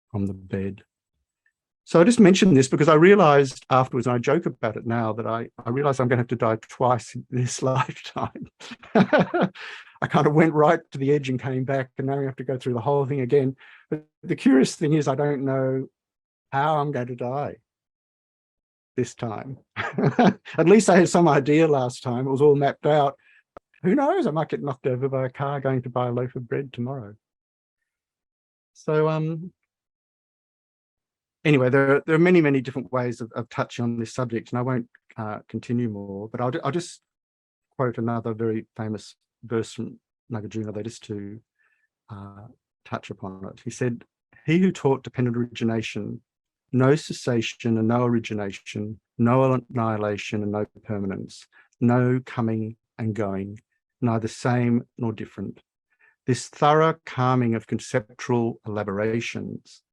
from the bed. So I just mentioned this because I realised afterwards, and I joke about it now, that I realised I'm going to have to die twice in this lifetime. I kind of went right to the edge and came back, and now we have to go through the whole thing again. But the curious thing is I don't know how I'm going to die this time. At least I had some idea last time. It was all mapped out. Who knows? I might get knocked over by a car going to buy a loaf of bread tomorrow. So anyway, there are many, many different ways of touching on this subject, and I won't continue more, but I'll just quote another very famous verse from Nagarjuna just to touch upon it. He said, "He who taught dependent origination, no cessation and no origination, no annihilation and no permanence, no coming and going, neither same nor different. This thorough calming of conceptual elaborations,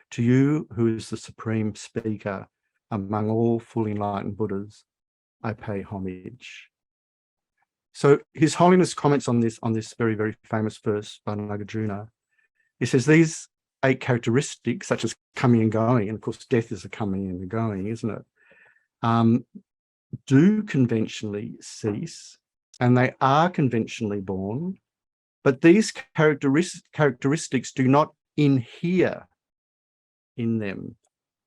to you who is the supreme speaker among all fully enlightened Buddhas, I pay homage." So His Holiness comments on this very, very famous verse by Nagarjuna. He says, these 8 characteristics, such as coming and going, and of course death is a coming and a going, isn't it? Do conventionally cease, and they are conventionally born, but these characteristics do not inhere in them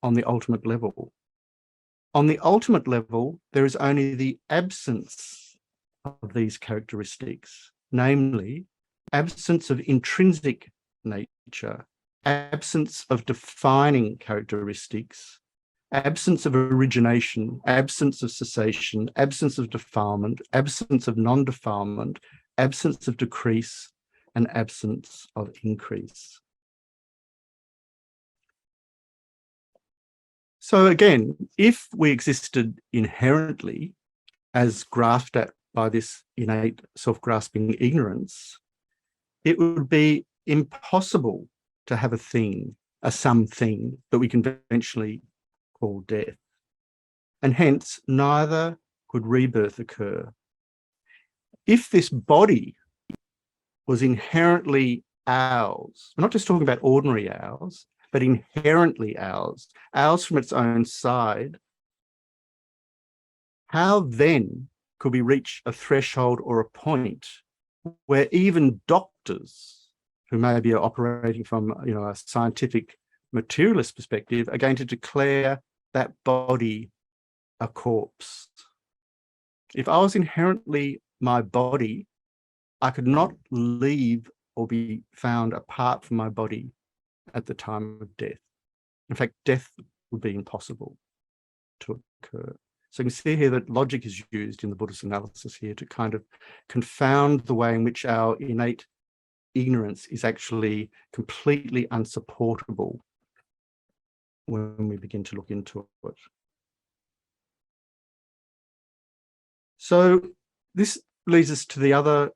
on the ultimate level. On the ultimate level, there is only the absence of these characteristics, namely absence of intrinsic nature, absence of defining characteristics, absence of origination, absence of cessation, absence of defilement, absence of non-defilement, absence of decrease, and absence of increase. So again, if we existed inherently as grasped at by this innate self-grasping ignorance, it would be impossible to have a thing, a something that we conventionally call death. And hence, neither could rebirth occur. If this body was inherently ours, we're not just talking about ordinary ours, but inherently ours from its own side, how then could we reach a threshold or a point where even doctors who may be operating from a scientific materialist perspective are going to declare that body a corpse? If I was inherently my body, I could not leave or be found apart from my body at the time of death. In fact, death would be impossible to occur. So you can see here that logic is used in the Buddhist analysis here to kind of confound the way in which our innate ignorance is actually completely unsupportable when we begin to look into it. So this leads us to the other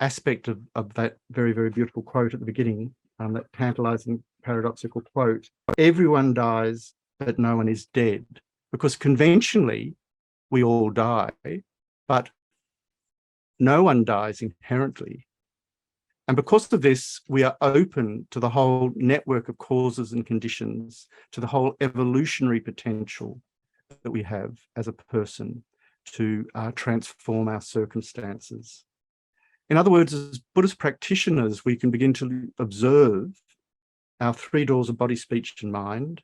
aspect of that very, very beautiful quote at the beginning, that tantalizing paradoxical quote: everyone dies, but no one is dead. Because conventionally, we all die, but no one dies inherently. And because of this, we are open to the whole network of causes and conditions, to the whole evolutionary potential that we have as a person to transform our circumstances. In other words, as Buddhist practitioners, we can begin to observe our 3 doors of body, speech, and mind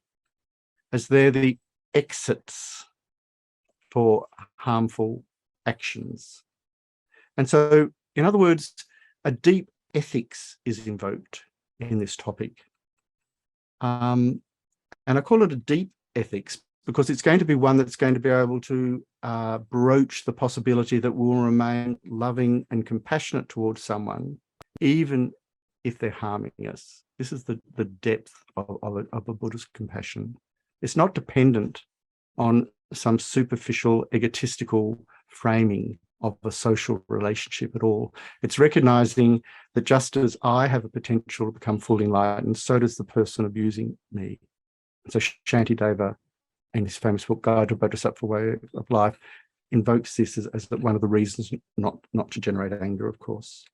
as they're the exits for harmful actions. And so, in other words, a deep ethics is invoked in this topic. And I call it a deep ethics because it's going to be one that's going to be able to broach the possibility that we'll remain loving and compassionate towards someone, even if they're harming us. This is the depth of a Buddhist compassion. It's not dependent on some superficial, egotistical framing of a social relationship at all. It's recognizing that just as I have a potential to become fully enlightened, so does the person abusing me. So Shantideva, in his famous book, Guide to a Bodhisattva Way of Life, invokes this as one of the reasons not to generate anger, of course.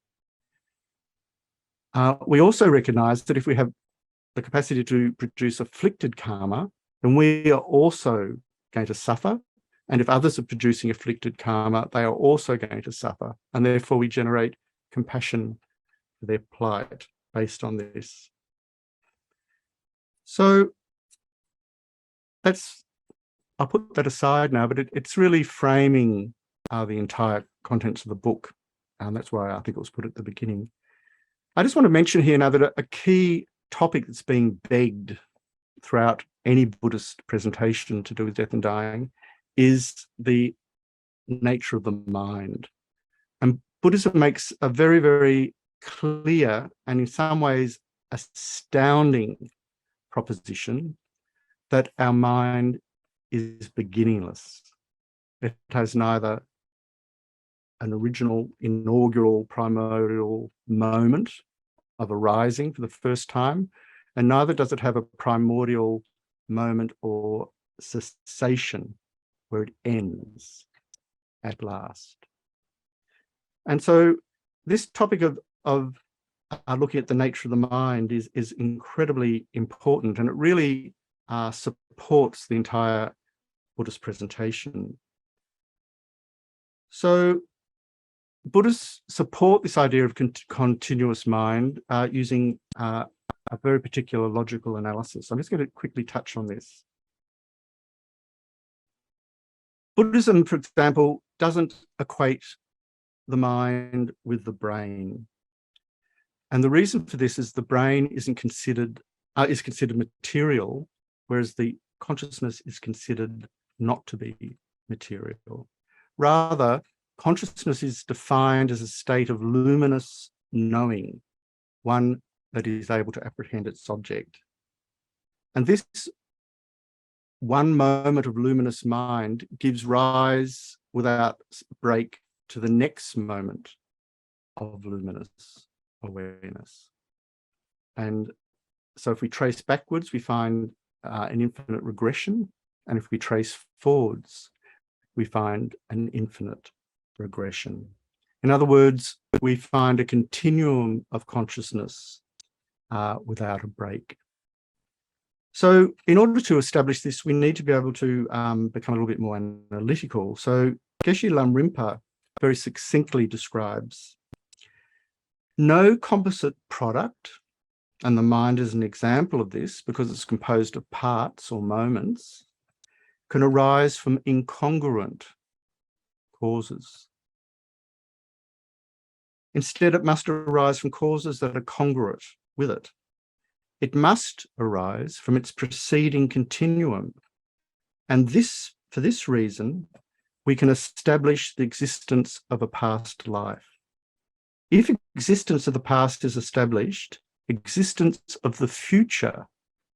We also recognize that if we have the capacity to produce afflicted karma, then we are also going to suffer. And if others are producing afflicted karma, they are also going to suffer. And therefore we generate compassion for their plight based on this. So I'll put that aside now, but it's really framing the entire contents of the book. And that's why I think it was put at the beginning. I just want to mention here now that a key topic that's being begged throughout any Buddhist presentation to do with death and dying is the nature of the mind. And Buddhism makes a very, very clear and in some ways astounding proposition that our mind is beginningless. It has neither an original, inaugural, primordial moment of arising for the first time, and neither does it have a primordial moment or cessation where it ends at last. And so this topic of looking at the nature of the mind is incredibly important, and it really supports the entire Buddhist presentation. So Buddhists support this idea of continuous mind using a very particular logical analysis. I'm just going to quickly touch on this. Buddhism, for example, doesn't equate the mind with the brain. And the reason for this is the brain is considered material, whereas the consciousness is considered not to be material. Rather, consciousness is defined as a state of luminous knowing, one that is able to apprehend its object. And this one moment of luminous mind gives rise without break to the next moment of luminous awareness. And so if we trace backwards, we find an infinite regression. And if we trace forwards, we find an infinite regression. In other words, we find a continuum of consciousness without a break. So in order to establish this, we need to be able to become a little bit more analytical. So Geshe Lam Rinpa very succinctly describes no composite product, and the mind is an example of this because it's composed of parts or moments, can arise from incongruent causes. Instead, it must arise from causes that are congruent with it. It must arise from its preceding continuum. And for this reason, we can establish the existence of a past life. If existence of the past is established, existence of the future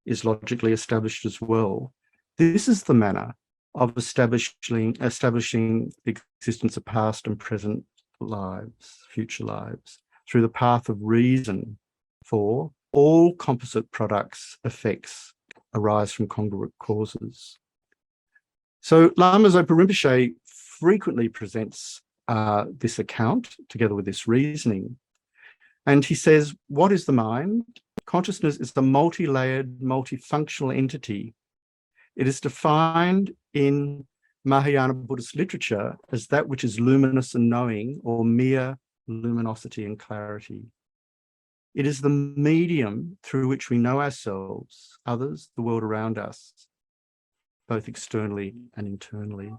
is logically established as well. This is the manner of establishing the existence of past and present lives, future lives, through the path of reason. For all composite products, effects arise from congruent causes. So Lama Zopa Rinpoche frequently presents this account together with this reasoning. And he says, what is the mind? Consciousness is the multi-layered, multifunctional entity. It is defined in Mahayana Buddhist literature as that which is luminous and knowing, or mere luminosity and clarity. It is the medium through which we know ourselves, others, the world around us, both externally and internally.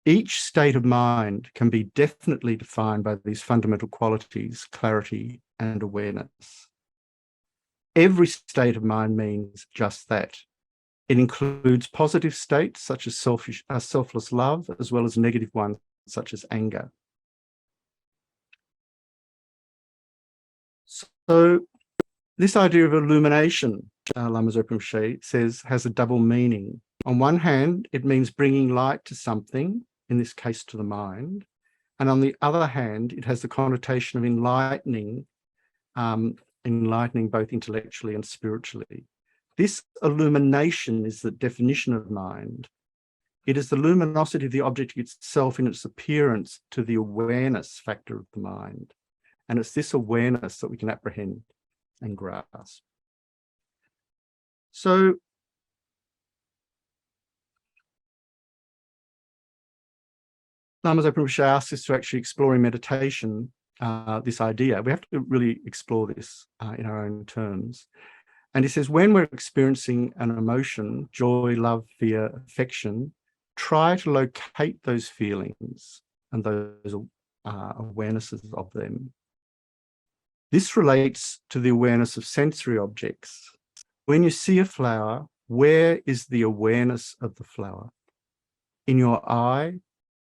Each state of mind can be definitely defined by these fundamental qualities, clarity and awareness. Every state of mind means just that. It includes positive states such as selfless love, as well as negative ones such as anger. So this idea of illumination, Lamas Rinpoche says, has a double meaning. On one hand, it means bringing light to something, in this case to the mind. And on the other hand, it has the connotation of enlightening both intellectually and spiritually. This illumination is the definition of mind. It is the luminosity of the object itself in its appearance to the awareness factor of the mind. And it's this awareness that we can apprehend and grasp. So Lamas Rinpoche asks us to actually explore in meditation this idea. We have to really explore this in our own terms. And he says, when we're experiencing an emotion, joy, love, fear, affection, try to locate those feelings and those awarenesses of them. This relates to the awareness of sensory objects. When you see a flower, where is the awareness of the flower? In your eye,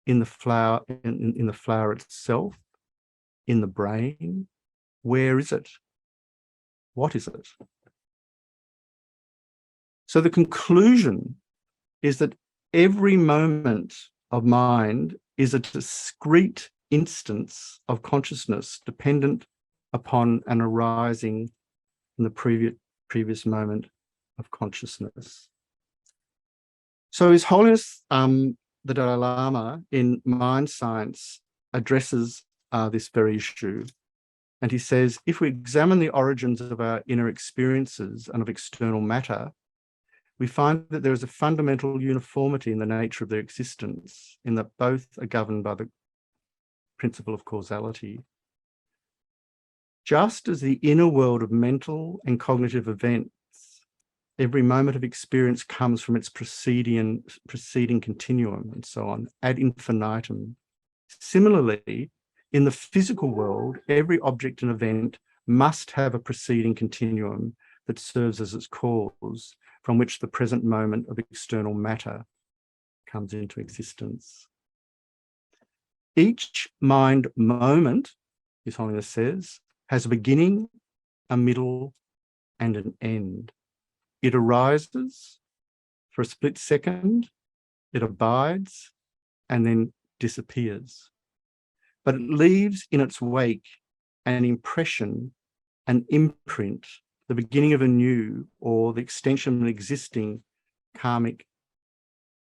in the flower, in the flower itself, in the brain? Where is it? What is it? So the conclusion is that every moment of mind is a discrete instance of consciousness dependent upon an arising in the previous moment of consciousness. So His Holiness the Dalai Lama in Mind Science addresses this very issue. And he says, if we examine the origins of our inner experiences and of external matter, we find that there is a fundamental uniformity in the nature of their existence, in that both are governed by the principle of causality. Just as the inner world of mental and cognitive events, every moment of experience comes from its preceding continuum and so on, ad infinitum. Similarly, in the physical world, every object and event must have a preceding continuum that serves as its cause, from which the present moment of external matter comes into existence. Each mind moment, His Holiness says, has a beginning, a middle, and an end. It arises for a split second, it abides, and then disappears. But it leaves in its wake an impression, an imprint, the beginning of a new or the extension of an existing karmic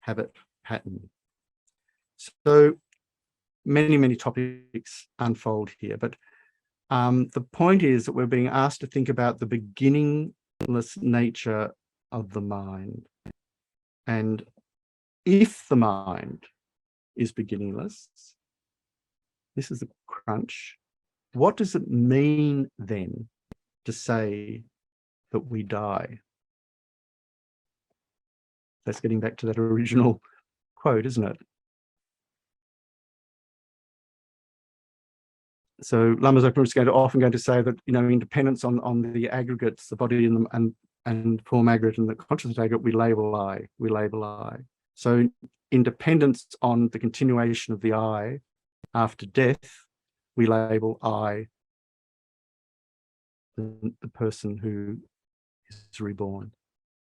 habit pattern. So many topics unfold here, but the point is that we're being asked to think about the beginningless nature of the mind. And if the mind is beginningless, this is the crunch, what does it mean then to say that we die? That's getting back to that original quote, isn't it? So Lamas is often going to say that, independence on the aggregates, the body and form aggregate and the consciousness aggregate, we label I. So independence on the continuation of the I after death, we label I, the person who is reborn.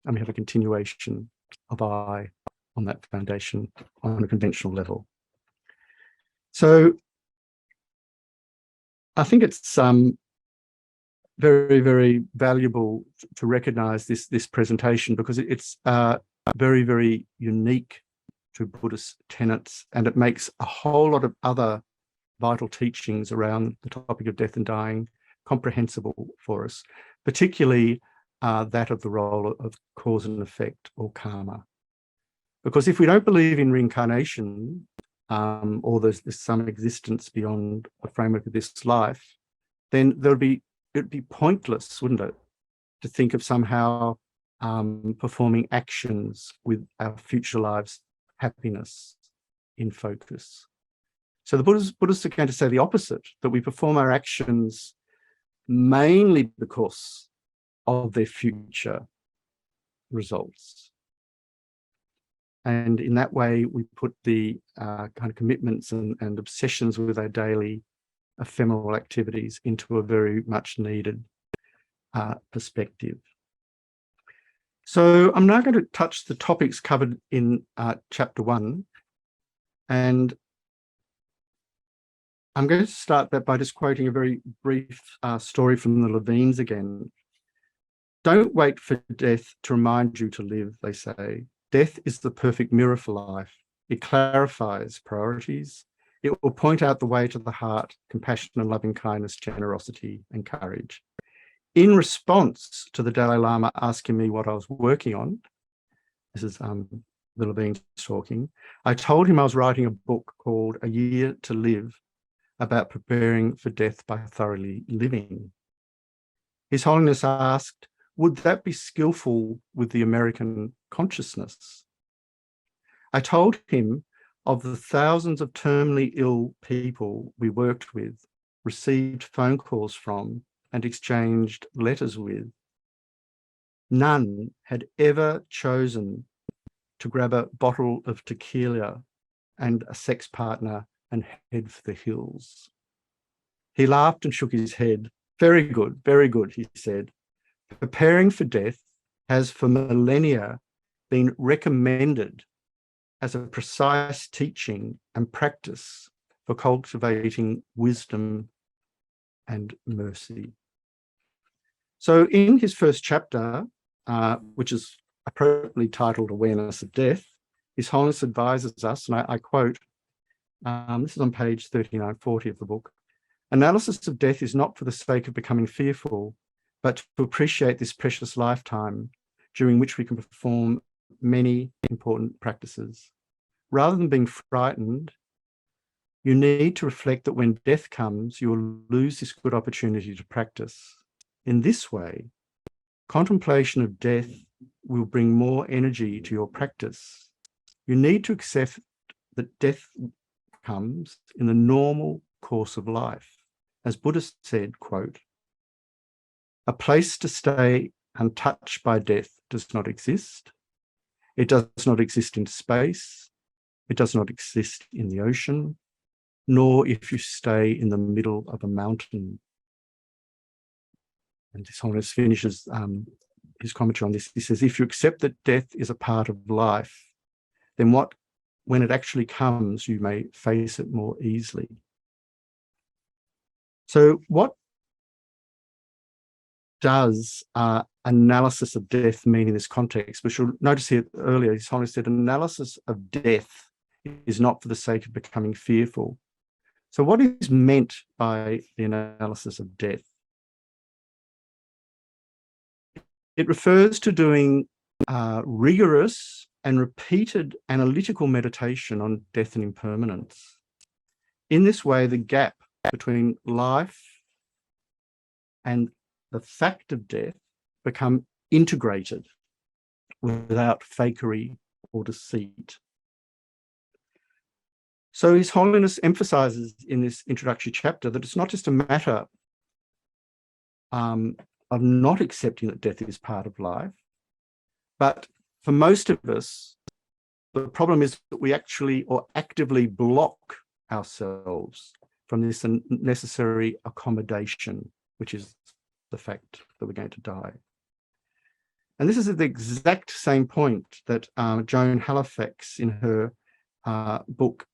And we have a continuation of I on that foundation on a conventional level. So I think it's very valuable to recognize this presentation, because it's very unique to Buddhist tenets, and it makes a whole lot of other vital teachings around the topic of death and dying comprehensible for us, particularly that of the role of cause and effect, or karma. Because if we don't believe in reincarnation, or there's some existence beyond the framework of this life, then it'd be pointless, wouldn't it, to think of somehow performing actions with our future lives' happiness in focus. So the Buddhists are going to say the opposite, that we perform our actions mainly because of their future results. And in that way, we put the kind of commitments and obsessions with our daily ephemeral activities into a very much needed perspective. So I'm now going to touch the topics covered in chapter 1. And I'm going to start that by just quoting a very brief story from the Levines again. Don't wait for death to remind you to live, they say. Death is the perfect mirror for life. It clarifies priorities. It will point out the way to the heart, compassion and loving kindness, generosity and courage. In response to the Dalai Lama asking me what I was working on, this is the Levines talking, I told him I was writing a book called A Year to Live, about preparing for death by thoroughly living. His Holiness asked, would that be skillful with the American consciousness? I told him of the thousands of terminally ill people we worked with, received phone calls from, and exchanged letters with. None had ever chosen to grab a bottle of tequila and a sex partner and head for the hills. He laughed and shook his head. Very good, he said. Preparing for death has for millennia been recommended as a precise teaching and practice for cultivating wisdom and mercy. So in his first chapter, which is appropriately titled Awareness of Death, His Holiness advises us, and I quote, this is on page 3940 of the book, analysis of death is not for the sake of becoming fearful, but to appreciate this precious lifetime during which we can perform many important practices. Rather than being frightened, you need to reflect that when death comes, you will lose this good opportunity to practice. In this way, contemplation of death will bring more energy to your practice. You need to accept that death comes in the normal course of life. As Buddha said, quote, a place to stay untouched by death does not exist. It does not exist in space. It does not exist in the ocean, nor if you stay in the middle of a mountain. And His Holiness finishes his commentary on this. He says, if you accept that death is a part of life, then when it actually comes, you may face it more easily. So what does analysis of death mean in this context? Which you'll notice here earlier, His Holiness said analysis of death is not for the sake of becoming fearful. So what is meant by the analysis of death? It refers to doing rigorous and repeated analytical meditation on death and impermanence. In this way, the gap between life and the fact of death become integrated without fakery or deceit. So His Holiness emphasizes in this introductory chapter that it's not just a matter of not accepting that death is part of life, but for most of us, the problem is that we actually or actively block ourselves from this necessary accommodation, which is the fact that we're going to die. And this is the exact same point that Joan Halifax in her book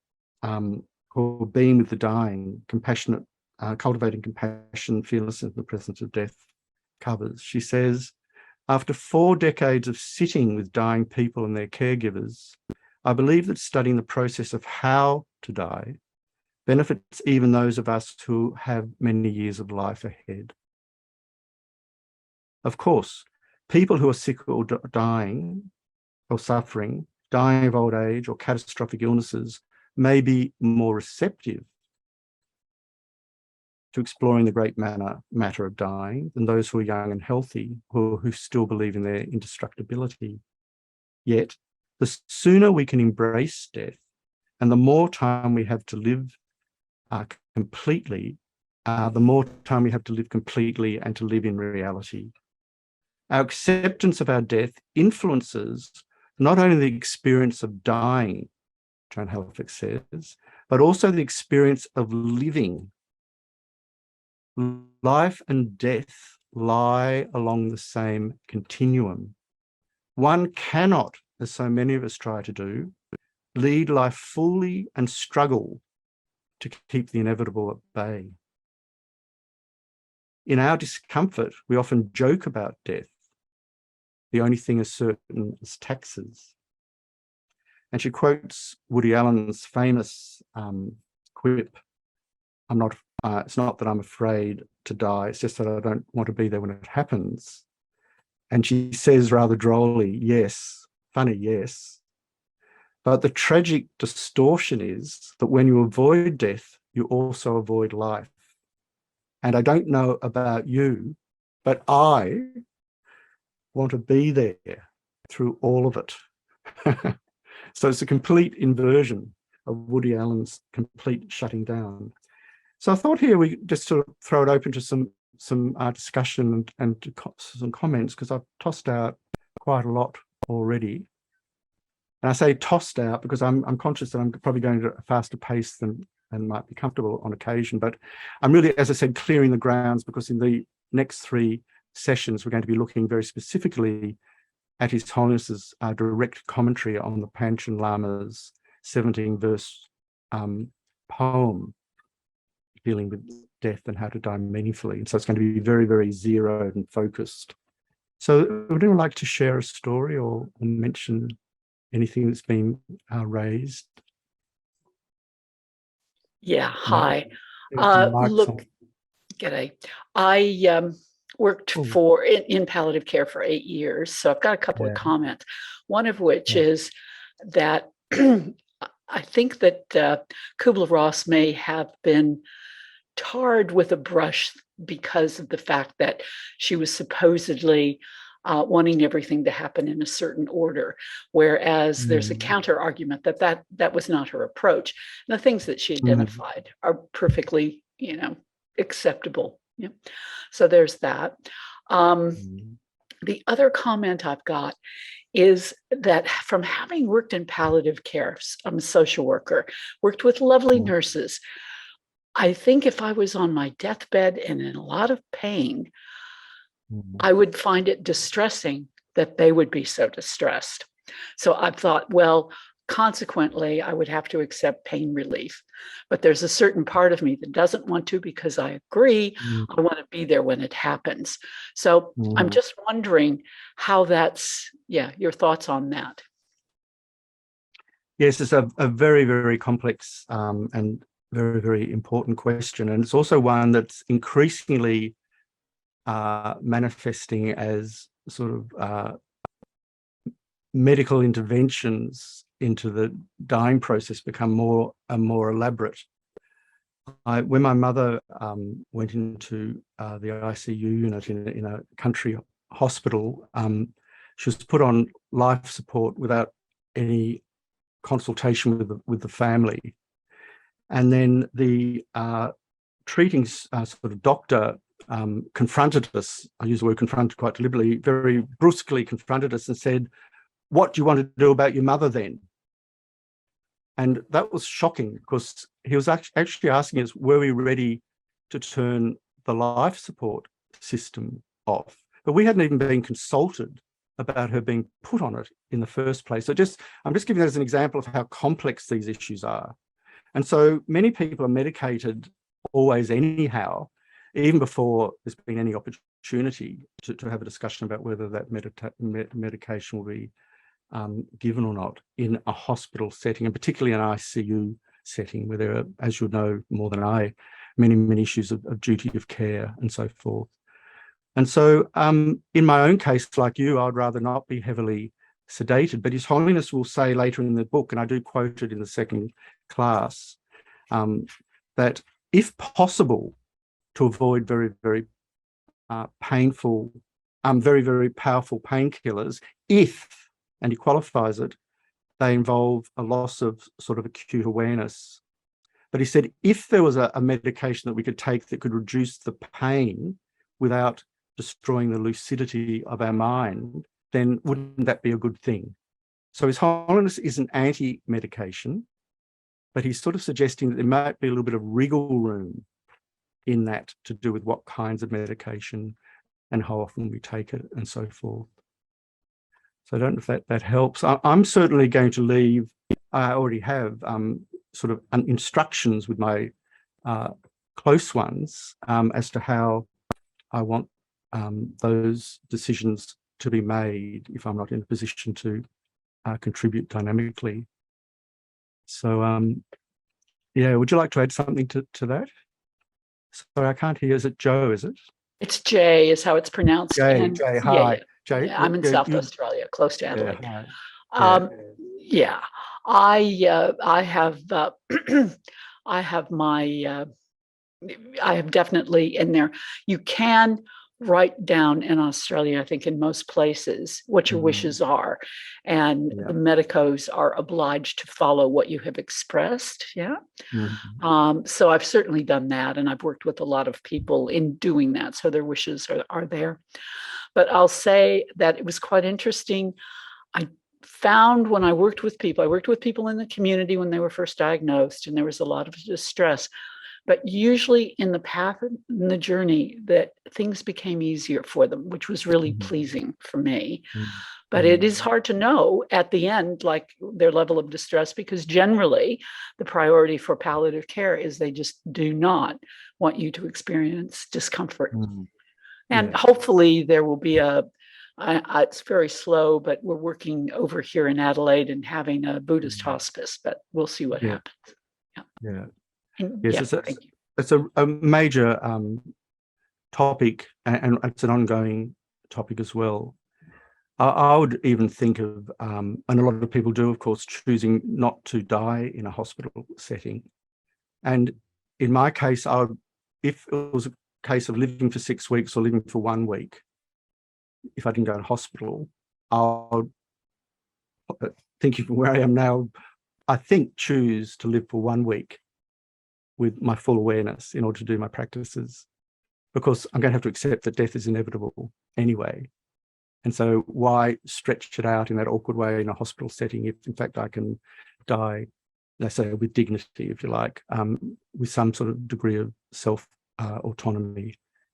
called Being with the Dying, Compassionate, Cultivating Compassion, Fearlessness in the Presence of Death covers. She says, after 4 decades of sitting with dying people and their caregivers, I believe that studying the process of how to die benefits even those of us who have many years of life ahead. Of course, people who are sick or dying or suffering, dying of old age or catastrophic illnesses may be more receptive to exploring the great matter of dying than those who are young and healthy, who still believe in their indestructibility. Yet, the sooner we can embrace death and the more time we have to live completely, the more time we have to live completely and to live in reality. Our acceptance of our death influences not only the experience of dying, Joan Halifax says, but also the experience of living. Life and death lie along the same continuum. One cannot, as so many of us try to do, lead life fully and struggle to keep the inevitable at bay. In our discomfort, we often joke about death. The only thing is certain is taxes. And she quotes Woody Allen's famous quip, it's not that I'm afraid to die, it's just that I don't want to be there when it happens. And she says rather drolly, yes, funny, yes. But the tragic distortion is that when you avoid death, you also avoid life. And I don't know about you, but I want to be there through all of it. So it's a complete inversion of Woody Allen's complete shutting down. So I thought here we just sort of throw it open to some discussion and some comments, because I've tossed out quite a lot already. And I say tossed out because I'm conscious that I'm probably going at a faster pace than might be comfortable on occasion. But I'm really, as I said, clearing the grounds, because in the next 3 sessions, we're going to be looking very specifically at His Holiness's direct commentary on the Panchen Lama's 17-verse poem dealing with death and how to die meaningfully. And so it's going to be very, very zeroed and focused. So would anyone like to share a story or mention anything that's been raised? Yeah, hi. Look, Look, g'day. I worked in palliative care for 8 years, so I've got a couple of comments. One of which is that I think that Kubler-Ross may have been tarred with a brush because of the fact that she was supposedly wanting everything to happen in a certain order, whereas there's a counter argument that was not her approach. And the things that she identified are perfectly, acceptable. Yeah. So there's that. The other comment I've got is that from having worked in palliative care, I'm a social worker, worked with lovely nurses. I think if I was on my deathbed and in a lot of pain, I would find it distressing that they would be so distressed. So I thought, well, consequently, I would have to accept pain relief. But there's a certain part of me that doesn't want to, because I agree, I want to be there when it happens. So I'm just wondering how that's, your thoughts on that. Yes, it's a very, very complex and very, very important question. And it's also one that's increasingly manifesting as sort of medical interventions into the dying process become more and more elaborate. When my mother went into the ICU unit in a country hospital, she was put on life support without any consultation with the family. And then the treating sort of doctor confronted us, I use the word confronted quite deliberately, very brusquely confronted us and said, "What do you want to do about your mother then?" And that was shocking, because he was actually asking us, were we ready to turn the life support system off? But we hadn't even been consulted about her being put on it in the first place. So I'm just giving that as an example of how complex these issues are. And so many people are medicated always anyhow, even before there's been any opportunity to have a discussion about whether that medication will be given or not in a hospital setting, and particularly an ICU setting, where there are, as you know more than I, many, many issues of duty of care and so forth. And so in my own case, like you, I'd rather not be heavily sedated, but His Holiness will say later in the book, and I do quote it in the second class, that if possible, to avoid very, very painful, very, very powerful painkillers, if, and he qualifies it, they involve a loss of sort of acute awareness. But he said, if there was a medication that we could take that could reduce the pain without destroying the lucidity of our mind, then wouldn't that be a good thing? So His Holiness isn't anti-medication, but he's sort of suggesting that there might be a little bit of wriggle room in that to do with what kinds of medication and how often we take it and so forth. So I don't know if that helps. I'm certainly going to leave, I already have sort of instructions with my close ones as to how I want those decisions to be made if I'm not in a position to contribute dynamically. So, yeah, would you like to add something to that? Sorry, I can't hear. Is it Joe, is it? It's Jay is how it's pronounced. Jay, And Jay, hi. yeah, Jay, yeah, I'm in South Australia, close to Adelaide. hi. Yeah, I have I have my I have definitely in there. You can write down in Australia, I think in most places, what your wishes are, and the medicos are obliged to follow what you have expressed. Yeah. So I've certainly done that, and I've worked with a lot of people in doing that. So their wishes are there. But I'll say that it was quite interesting. I found when I worked with people in the community when they were first diagnosed, and there was a lot of distress. But usually in the path, in the journey, that things became easier for them, which was really pleasing for me. But it is hard to know at the end, like their level of distress, because generally the priority for palliative care is they just do not want you to experience discomfort. And hopefully there will be it's very slow, but we're working over here in Adelaide and having a Buddhist hospice, but we'll see what happens. Yeah. And, Yes, thank you. it's a major topic, and it's an ongoing topic as well. I would even think of, and a lot of people do, of course, choosing not to die in a hospital setting. And in my case, if it was a case of living for 6 weeks or living for 1 week, if I didn't go to hospital, I would, thinking from where I am now, I think choose to live for 1 week with my full awareness in order to do my practices, because I'm going to have to accept that death is inevitable anyway. And so why stretch it out in that awkward way in a hospital setting if in fact I can die, let's say, with dignity, if you like, with some sort of degree of self-autonomy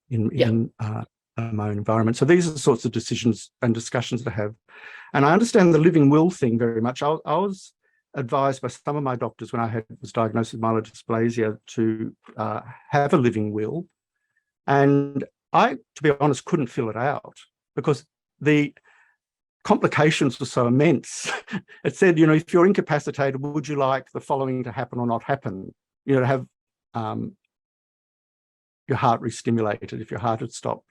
in my own environment. So these are the sorts of decisions and discussions to have. And I understand the living will thing very much. I was advised by some of my doctors when I was diagnosed with myelodysplasia to have a living will. And I, to be honest, couldn't fill it out because the complications were so immense. It said, if you're incapacitated, would you like the following to happen or not happen? To have your heart re-stimulated if your heart had stopped.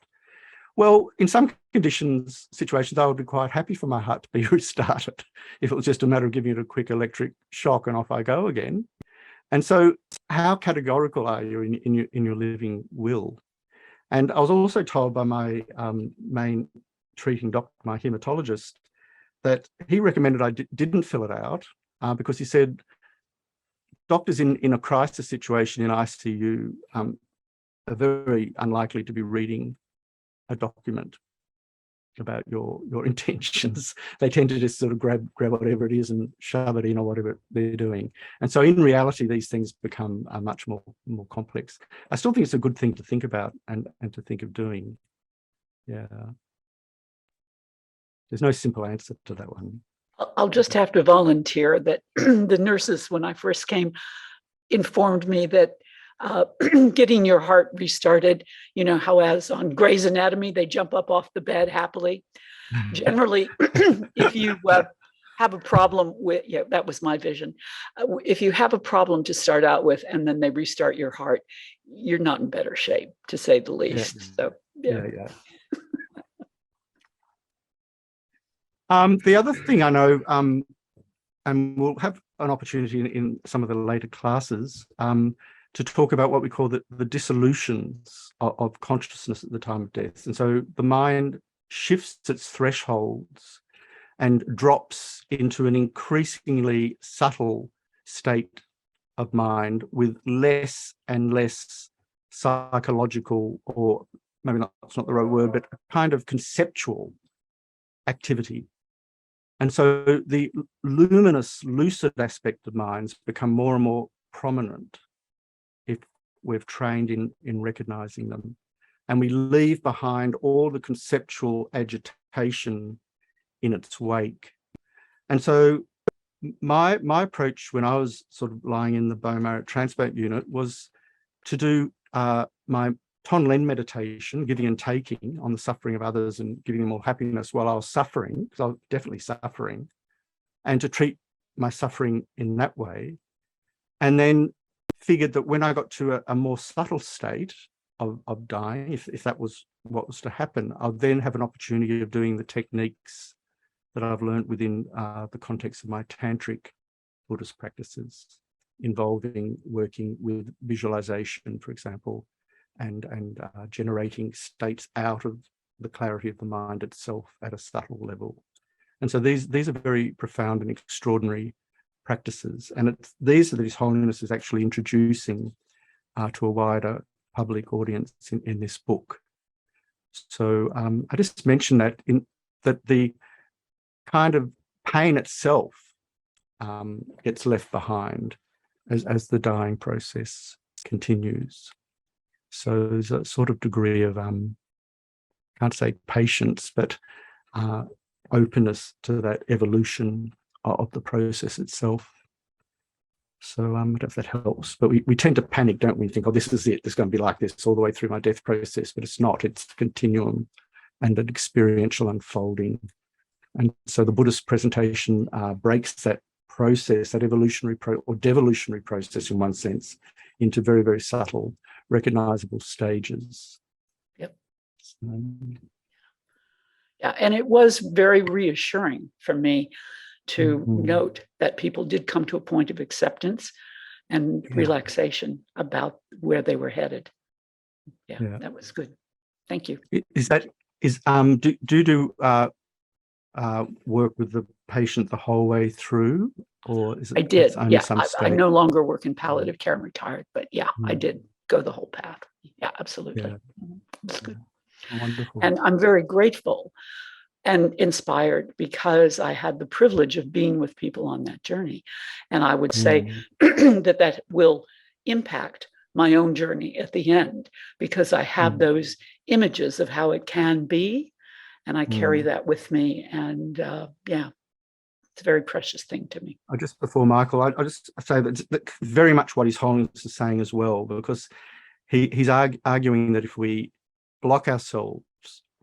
Well, in some situations, I would be quite happy for my heart to be restarted if it was just a matter of giving it a quick electric shock and off I go again. And so how categorical are you in your living will? And I was also told by my main treating doctor, my hematologist, that he recommended I didn't fill it out because he said doctors in a crisis situation in ICU are very unlikely to be reading a document about your intentions. They tend to just sort of grab whatever it is and shove it in or whatever they're doing. And so in reality, these things become much more complex. I still think it's a good thing to think about and to think of doing. Yeah. There's no simple answer to that one. I'll just have to volunteer that the nurses, when I first came, informed me that getting your heart restarted, how as on Grey's Anatomy, they jump up off the bed happily. Generally, if you have a problem with, that was my vision. If you have a problem to start out with and then they restart your heart, you're not in better shape, to say the least. Yeah. So, yeah. The other thing I know, and we'll have an opportunity in some of the later classes to talk about what we call the dissolutions of consciousness at the time of death. And so the mind shifts its thresholds and drops into an increasingly subtle state of mind with less and less psychological, or maybe that's not the right word, but a kind of conceptual activity. And so the luminous, lucid aspect of minds become more and more prominent if we've trained in recognizing them. And we leave behind all the conceptual agitation in its wake. And so my approach when I was sort of lying in the bone marrow transplant unit was to do my Tonlen meditation, giving and taking on the suffering of others and giving them all happiness while I was suffering, because I was definitely suffering, and to treat my suffering in that way. And then figured that when I got to a more subtle state of dying, if that was what was to happen, I'll then have an opportunity of doing the techniques that I've learned within the context of my tantric Buddhist practices, involving working with visualization, for example, and generating states out of the clarity of the mind itself at a subtle level. And so these are very profound and extraordinary practices. And these Holiness is actually introducing to a wider public audience in this book. So I just mentioned that that the kind of pain itself gets left behind as the dying process continues. So there's a sort of degree of, can't say patience, but openness to that evolution of the process itself. So I don't know if that helps, but we tend to panic, don't we? Think, oh, this is it. It's going to be like this all the way through my death process, but it's not. It's a continuum and an experiential unfolding. And so the Buddhist presentation breaks that process, that evolutionary or devolutionary process in one sense, into very, very subtle, recognizable stages. Yep. Yeah, and it was very reassuring for me to note that people did come to a point of acceptance and relaxation about where they were headed. Yeah, that was good. Thank you. Do work with the patient the whole way through, or is it? I did. Yeah, I no longer work in palliative care. I'm retired, but yeah, I did go the whole path. Yeah, absolutely. It's good. Wonderful. And I'm very grateful and inspired because I had the privilege of being with people on that journey. And I would say that will impact my own journey at the end, because I have those images of how it can be, and I carry that with me. And yeah, it's a very precious thing to me. Just before Michael, I just say that very much what His Holiness is saying as well, because he's arguing that if we block ourselves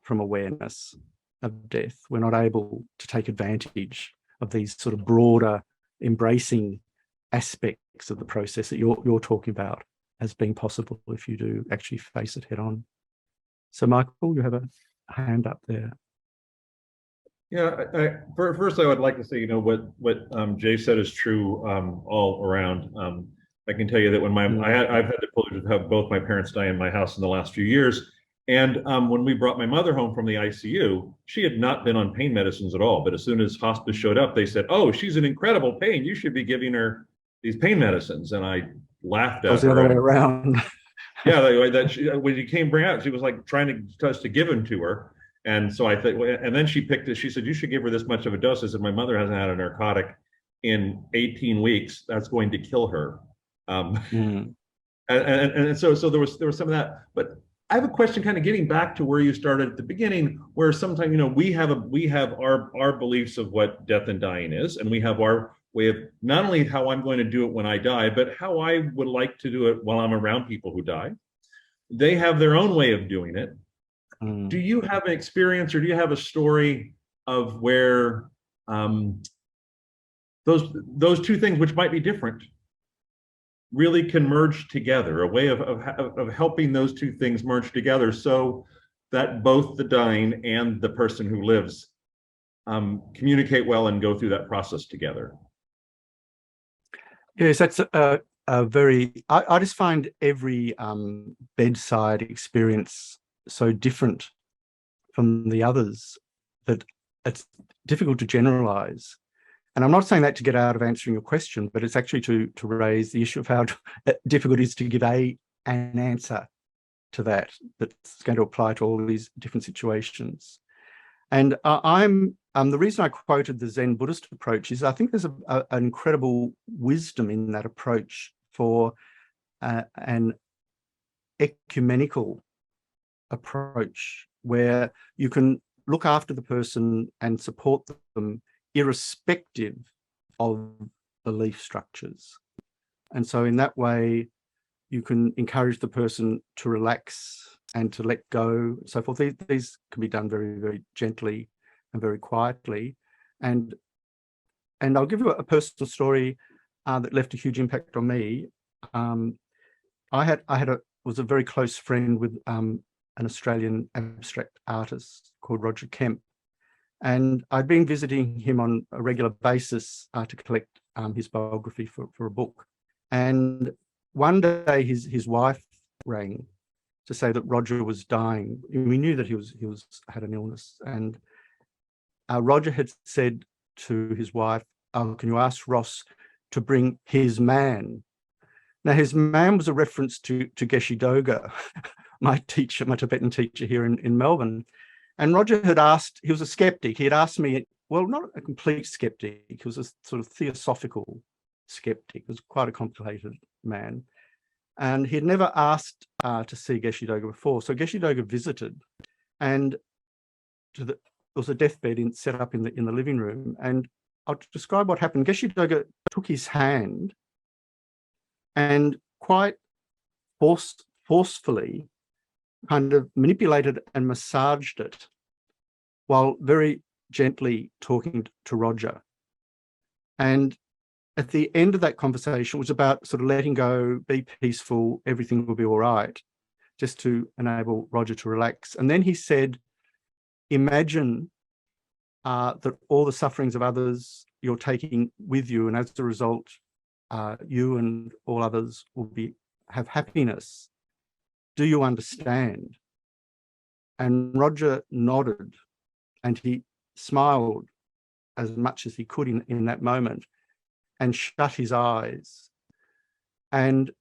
from awareness of death, we're not able to take advantage of these sort of broader embracing aspects of the process that you're talking about as being possible if you do actually face it head on. So Michael, you have a hand up there. Yeah, first I would like to say, what Jay said is true all around. I can tell you that when I've had the privilege of have both my parents die in my house in the last few years. And when we brought my mother home from the ICU, she had not been on pain medicines at all. But as soon as hospice showed up, they said, "Oh, she's in incredible pain. You should be giving her these pain medicines." And I laughed at her. It was the other way around. Yeah, when you came bring out, she was like trying to us to give them to her. And so I think, and then she picked it. She said, "You should give her this much of a dose." I said, "My mother hasn't had a narcotic in 18 weeks. That's going to kill her." And so there was some of that. But I have a question, kind of getting back to where you started at the beginning, where sometimes we have our beliefs of what death and dying is, and we have our way of not only how I'm going to do it when I die, but how I would like to do it while I'm around people who die. They have their own way of doing it. Do you have an experience, or do you have a story of where those two things, which might be different, really can merge together, a way of helping those two things merge together so that both the dying and the person who lives communicate well and go through that process together? Yes, that's a very, I just find every bedside experience so different from the others that it's difficult to generalize. And I'm not saying that to get out of answering your question, but it's actually to raise the issue of how difficult it is to give an answer to that's going to apply to all these different situations. And I'm the reason I quoted the Zen Buddhist approach is I think there's an incredible wisdom in that approach for an ecumenical approach where you can look after the person and support them irrespective of belief structures. And so in that way, you can encourage the person to relax and to let go, and so forth. These can be done very, very gently and very quietly. And I'll give you a personal story that left a huge impact on me. I was a very close friend with an Australian abstract artist called Roger Kemp. And I'd been visiting him on a regular basis to collect his biography for a book. And one day his wife rang to say that Roger was dying. We knew that he had an illness. And Roger had said to his wife, can you ask Ross to bring his man? Now, his man was a reference to Geshe Doga, my Tibetan teacher here in Melbourne. And Roger had asked, he was a skeptic. He had asked me, well, not a complete skeptic. He was a sort of theosophical skeptic. He was quite a complicated man. And he had never asked to see Geshe Doga before. So Geshe Doga visited, and there was a deathbed set up in the living room. And I'll describe what happened. Geshe Doga took his hand and quite forcefully kind of manipulated and massaged it while very gently talking to Roger. And at the end of that conversation, it was about sort of letting go, be peaceful, everything will be all right, just to enable Roger to relax. And then he said, imagine that all the sufferings of others you're taking with you, and as a result, you and all others will have happiness. Do you understand? And Roger nodded, and he smiled as much as he could in that moment and shut his eyes. And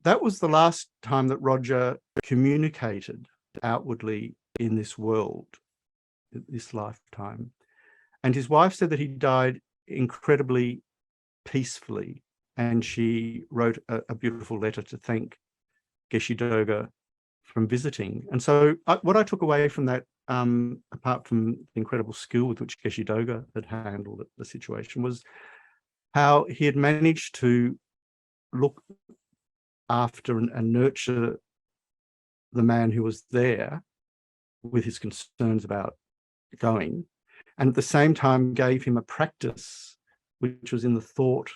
that was the last time that Roger communicated outwardly in this world, this lifetime. And his wife said that he died incredibly peacefully, and she wrote a beautiful letter to thank Geshe Doga from visiting. And so what I took away from that, apart from the incredible skill with which Geshe Doga had handled the situation, was how he had managed to look after and nurture the man who was there with his concerns about going, and at the same time gave him a practice which was in the thought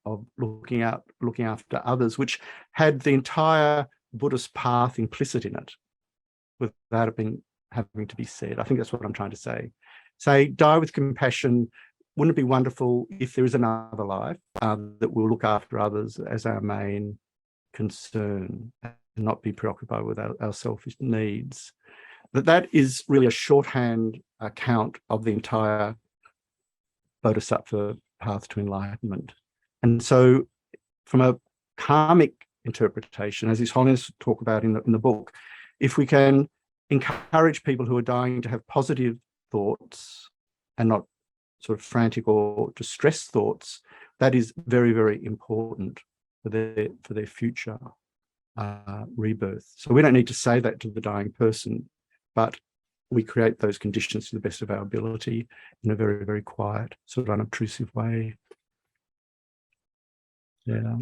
of looking after others, which had the entire Buddhist path implicit in it without it having to be said. I think that's what I'm trying to say. Say, die with compassion. Wouldn't it be wonderful if there is another life that will look after others as our main concern and not be preoccupied with our selfish needs? That is really a shorthand account of the entire Bodhisattva path to enlightenment. And so from a karmic interpretation, as His Holiness talk about in the book, if we can encourage people who are dying to have positive thoughts and not sort of frantic or distressed thoughts, that is very, very important for their future rebirth. So we don't need to say that to the dying person, but we create those conditions to the best of our ability in a very, very quiet, sort of unobtrusive way. Yeah.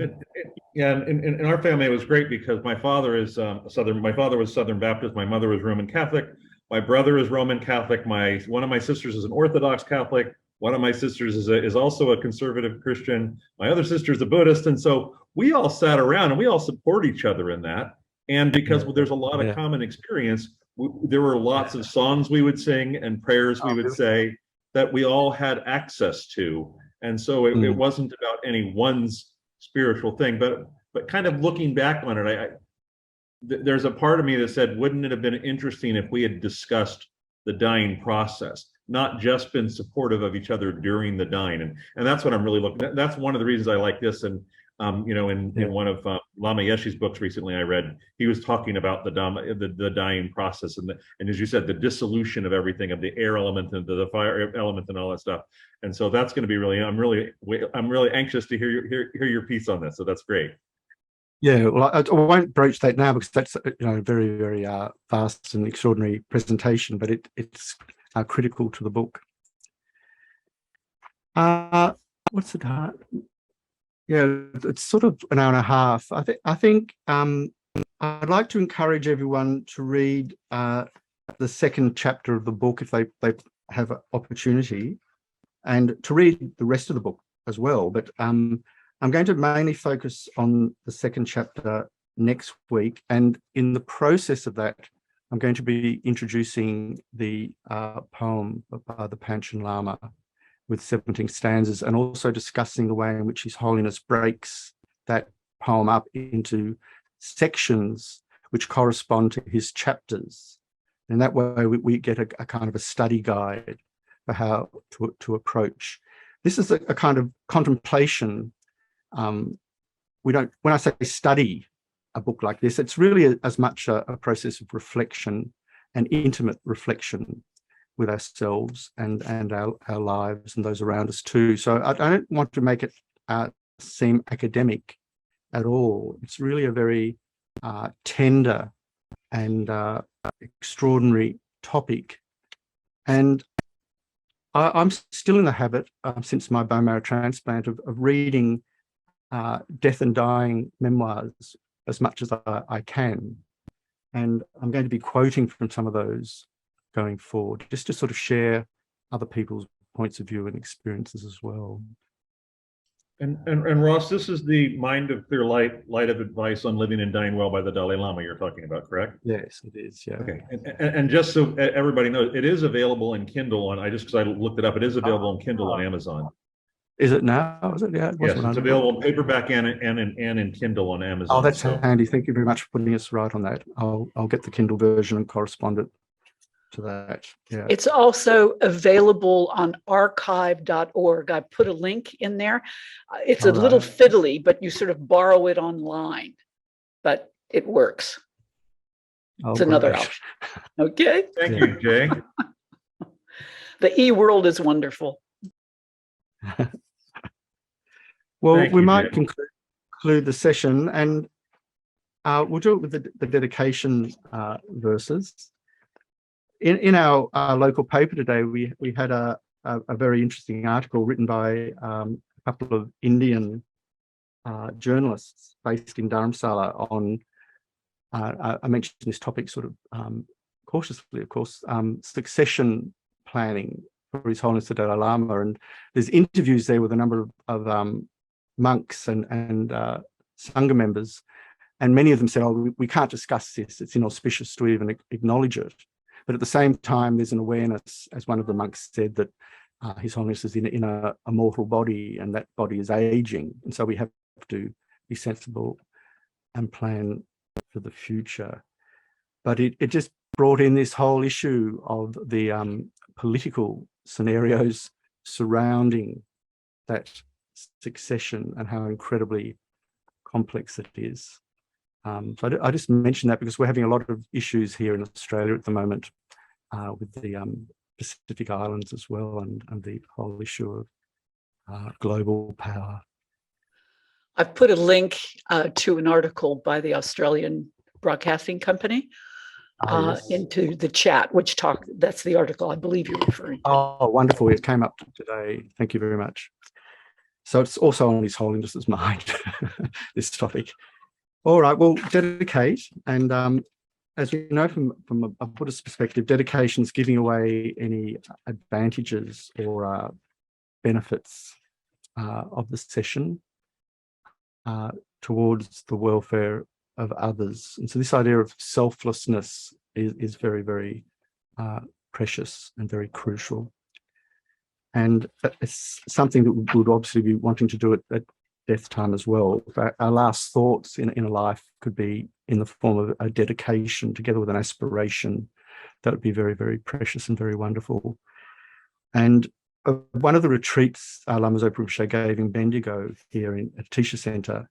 Yeah, and in our family, it was great because my father is my father was Southern Baptist, my mother was Roman Catholic, my brother is Roman Catholic, one of my sisters is an Orthodox Catholic, one of my sisters is also a conservative Christian, my other sister is a Buddhist, and so we all sat around and we all support each other in that. And because there's a lot of common experience, there were lots of songs we would sing and prayers we would say that we all had access to. And so it wasn't about any one's spiritual thing, but kind of looking back on it, there's a part of me that said, wouldn't it have been interesting if we had discussed the dying process, not just been supportive of each other during the dying? And that's what I'm really looking at. That's one of the reasons I like this. And in one of Lama Yeshe's books recently I read, he was talking about the dying process and as you said, the dissolution of everything, of the air element and the fire element and all that stuff. And so that's going to be I'm really anxious to hear your piece on this. So that's great. Yeah, well, I won't broach that now because that's a very, very vast and extraordinary presentation, but it's critical to the book. What's it? Yeah, it's sort of an hour and a half. I think I'd like to encourage everyone to read the second chapter of the book if they have an opportunity, and to read the rest of the book as well. But I'm going to mainly focus on the second chapter next week, and in the process of that, I'm going to be introducing the poem by the Panchen Lama with 17 stanzas, and also discussing the way in which His Holiness breaks that poem up into sections which correspond to his chapters. And that way we get a kind of a study guide for how to approach. This is a kind of contemplation. When I say study a book like this, it's really as much a process of reflection and intimate reflection with ourselves and our lives and those around us too. So I don't want to make it seem academic at all. It's really a very tender and extraordinary topic. And I'm still in the habit, since my bone marrow transplant, of reading death and dying memoirs as much as I can. And I'm going to be quoting from some of those going forward, just to sort of share other people's points of view and experiences as well. And Ross, this is the Mind of Clear Light of Advice on Living and Dying Well by the Dalai Lama you're talking about, correct? Yes, it is. Yeah. Okay. And just so everybody knows, it is available in Kindle because I looked it up, it is available in Kindle on Amazon. Is it now? Is it? Yeah, yes, it's available in paperback and in Kindle on Amazon. Oh, that's handy. Thank you very much for putting us right on that. I'll get the Kindle version and correspond it to that. Yeah. It's also available on archive.org. I put a link in there. It's a little fiddly, but you sort of borrow it online, but it works. It's another option. Okay. Thank you, Jay. The e-world is wonderful. Well, we might conclude the session, and we'll do it with the dedication verses. In our local paper today, we had a very interesting article written by a couple of Indian journalists based in Dharamsala on, I mentioned this topic sort of cautiously, of course, succession planning for His Holiness the Dalai Lama. And there's interviews there with a number of monks and Sangha members. And many of them said, oh, we can't discuss this. It's inauspicious to even acknowledge it. But at the same time, there's an awareness, as one of the monks said, that His Holiness is in a mortal body, and that body is aging. And so we have to be sensible and plan for the future. But it just brought in this whole issue of the political scenarios surrounding that succession and how incredibly complex it is. So I just mentioned that because we're having a lot of issues here in Australia at the moment with the Pacific Islands as well, and the whole issue of global power. I've put a link to an article by the Australian Broadcasting Company Yes. into the chat, that's the article I believe you're referring to. Oh, wonderful. It came up today. Thank you very much. So it's also on His Holiness's mind, this topic. All right, well, dedicate. And as you know, from a Buddhist perspective, dedication is giving away any advantages or benefits of the session towards the welfare of others. And so this idea of selflessness is very, very precious and very crucial. And it's something that we would obviously be wanting to do at death time as well. Our last thoughts in a life could be in the form of a dedication together with an aspiration. That would be very, very precious and very wonderful. And one of the retreats Lama Zopa Rinpoche gave in Bendigo here at Tisha Centre,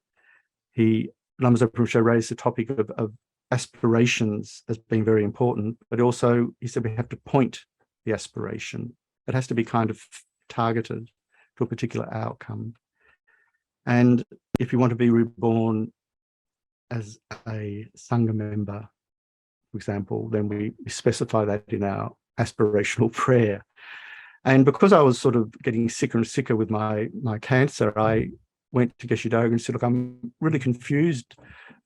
he Lamas raised the topic of aspirations as being very important, but also he said we have to point the aspiration. It has to be kind of targeted to a particular outcome. And if you want to be reborn as a Sangha member, for example, then we specify that in our aspirational prayer. And because I was sort of getting sicker and sicker with my cancer, I went to Geshe Dogen and said, look, I'm really confused.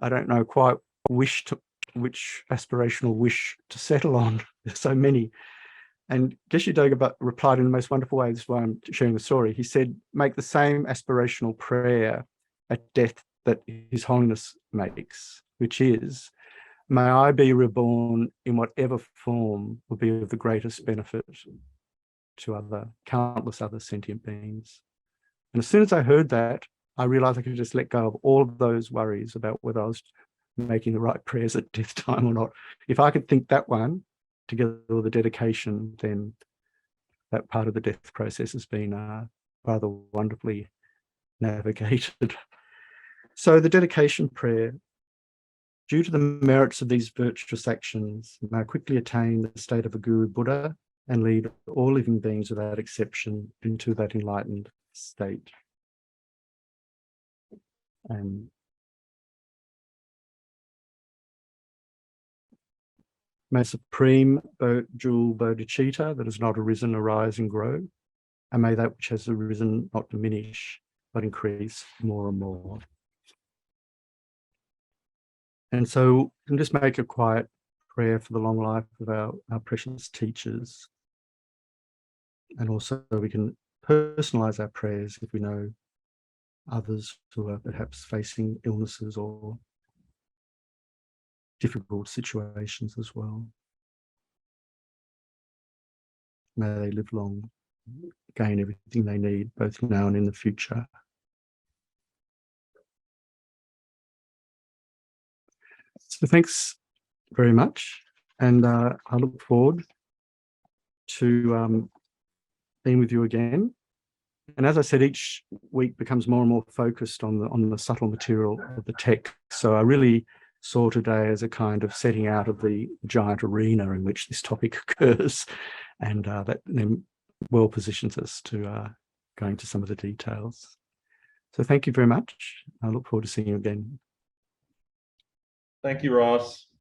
I don't know quite which aspirational wish to settle on. There's so many. And Geshe Dogen replied in the most wonderful way. This is why I'm sharing the story. He said, make the same aspirational prayer at death that His Holiness makes, which is, may I be reborn in whatever form will be of the greatest benefit to countless other sentient beings. And as soon as I heard that, I realized I could just let go of all of those worries about whether I was making the right prayers at death time or not. If I could think that one together with the dedication, then that part of the death process has been rather wonderfully navigated. So the dedication prayer, due to the merits of these virtuous actions, may I quickly attain the state of a Guru Buddha and lead all living beings without exception into that enlightened state. And may supreme jewel bodhicitta that has not arisen arise and grow, and may that which has arisen not diminish, but increase more and more. And so we can just make a quiet prayer for the long life of our precious teachers. And also we can personalize our prayers if we know others who are perhaps facing illnesses or difficult situations as well. May they live long, gain everything they need, both now and in the future. So thanks very much. And I look forward to being with you again. And as I said, each week becomes more and more focused on the subtle material of the text. So I really saw today as a kind of setting out of the giant arena in which this topic occurs, and that then well positions us to go into some of the details. So thank you very much. I look forward to seeing you again. Thank you, Ross.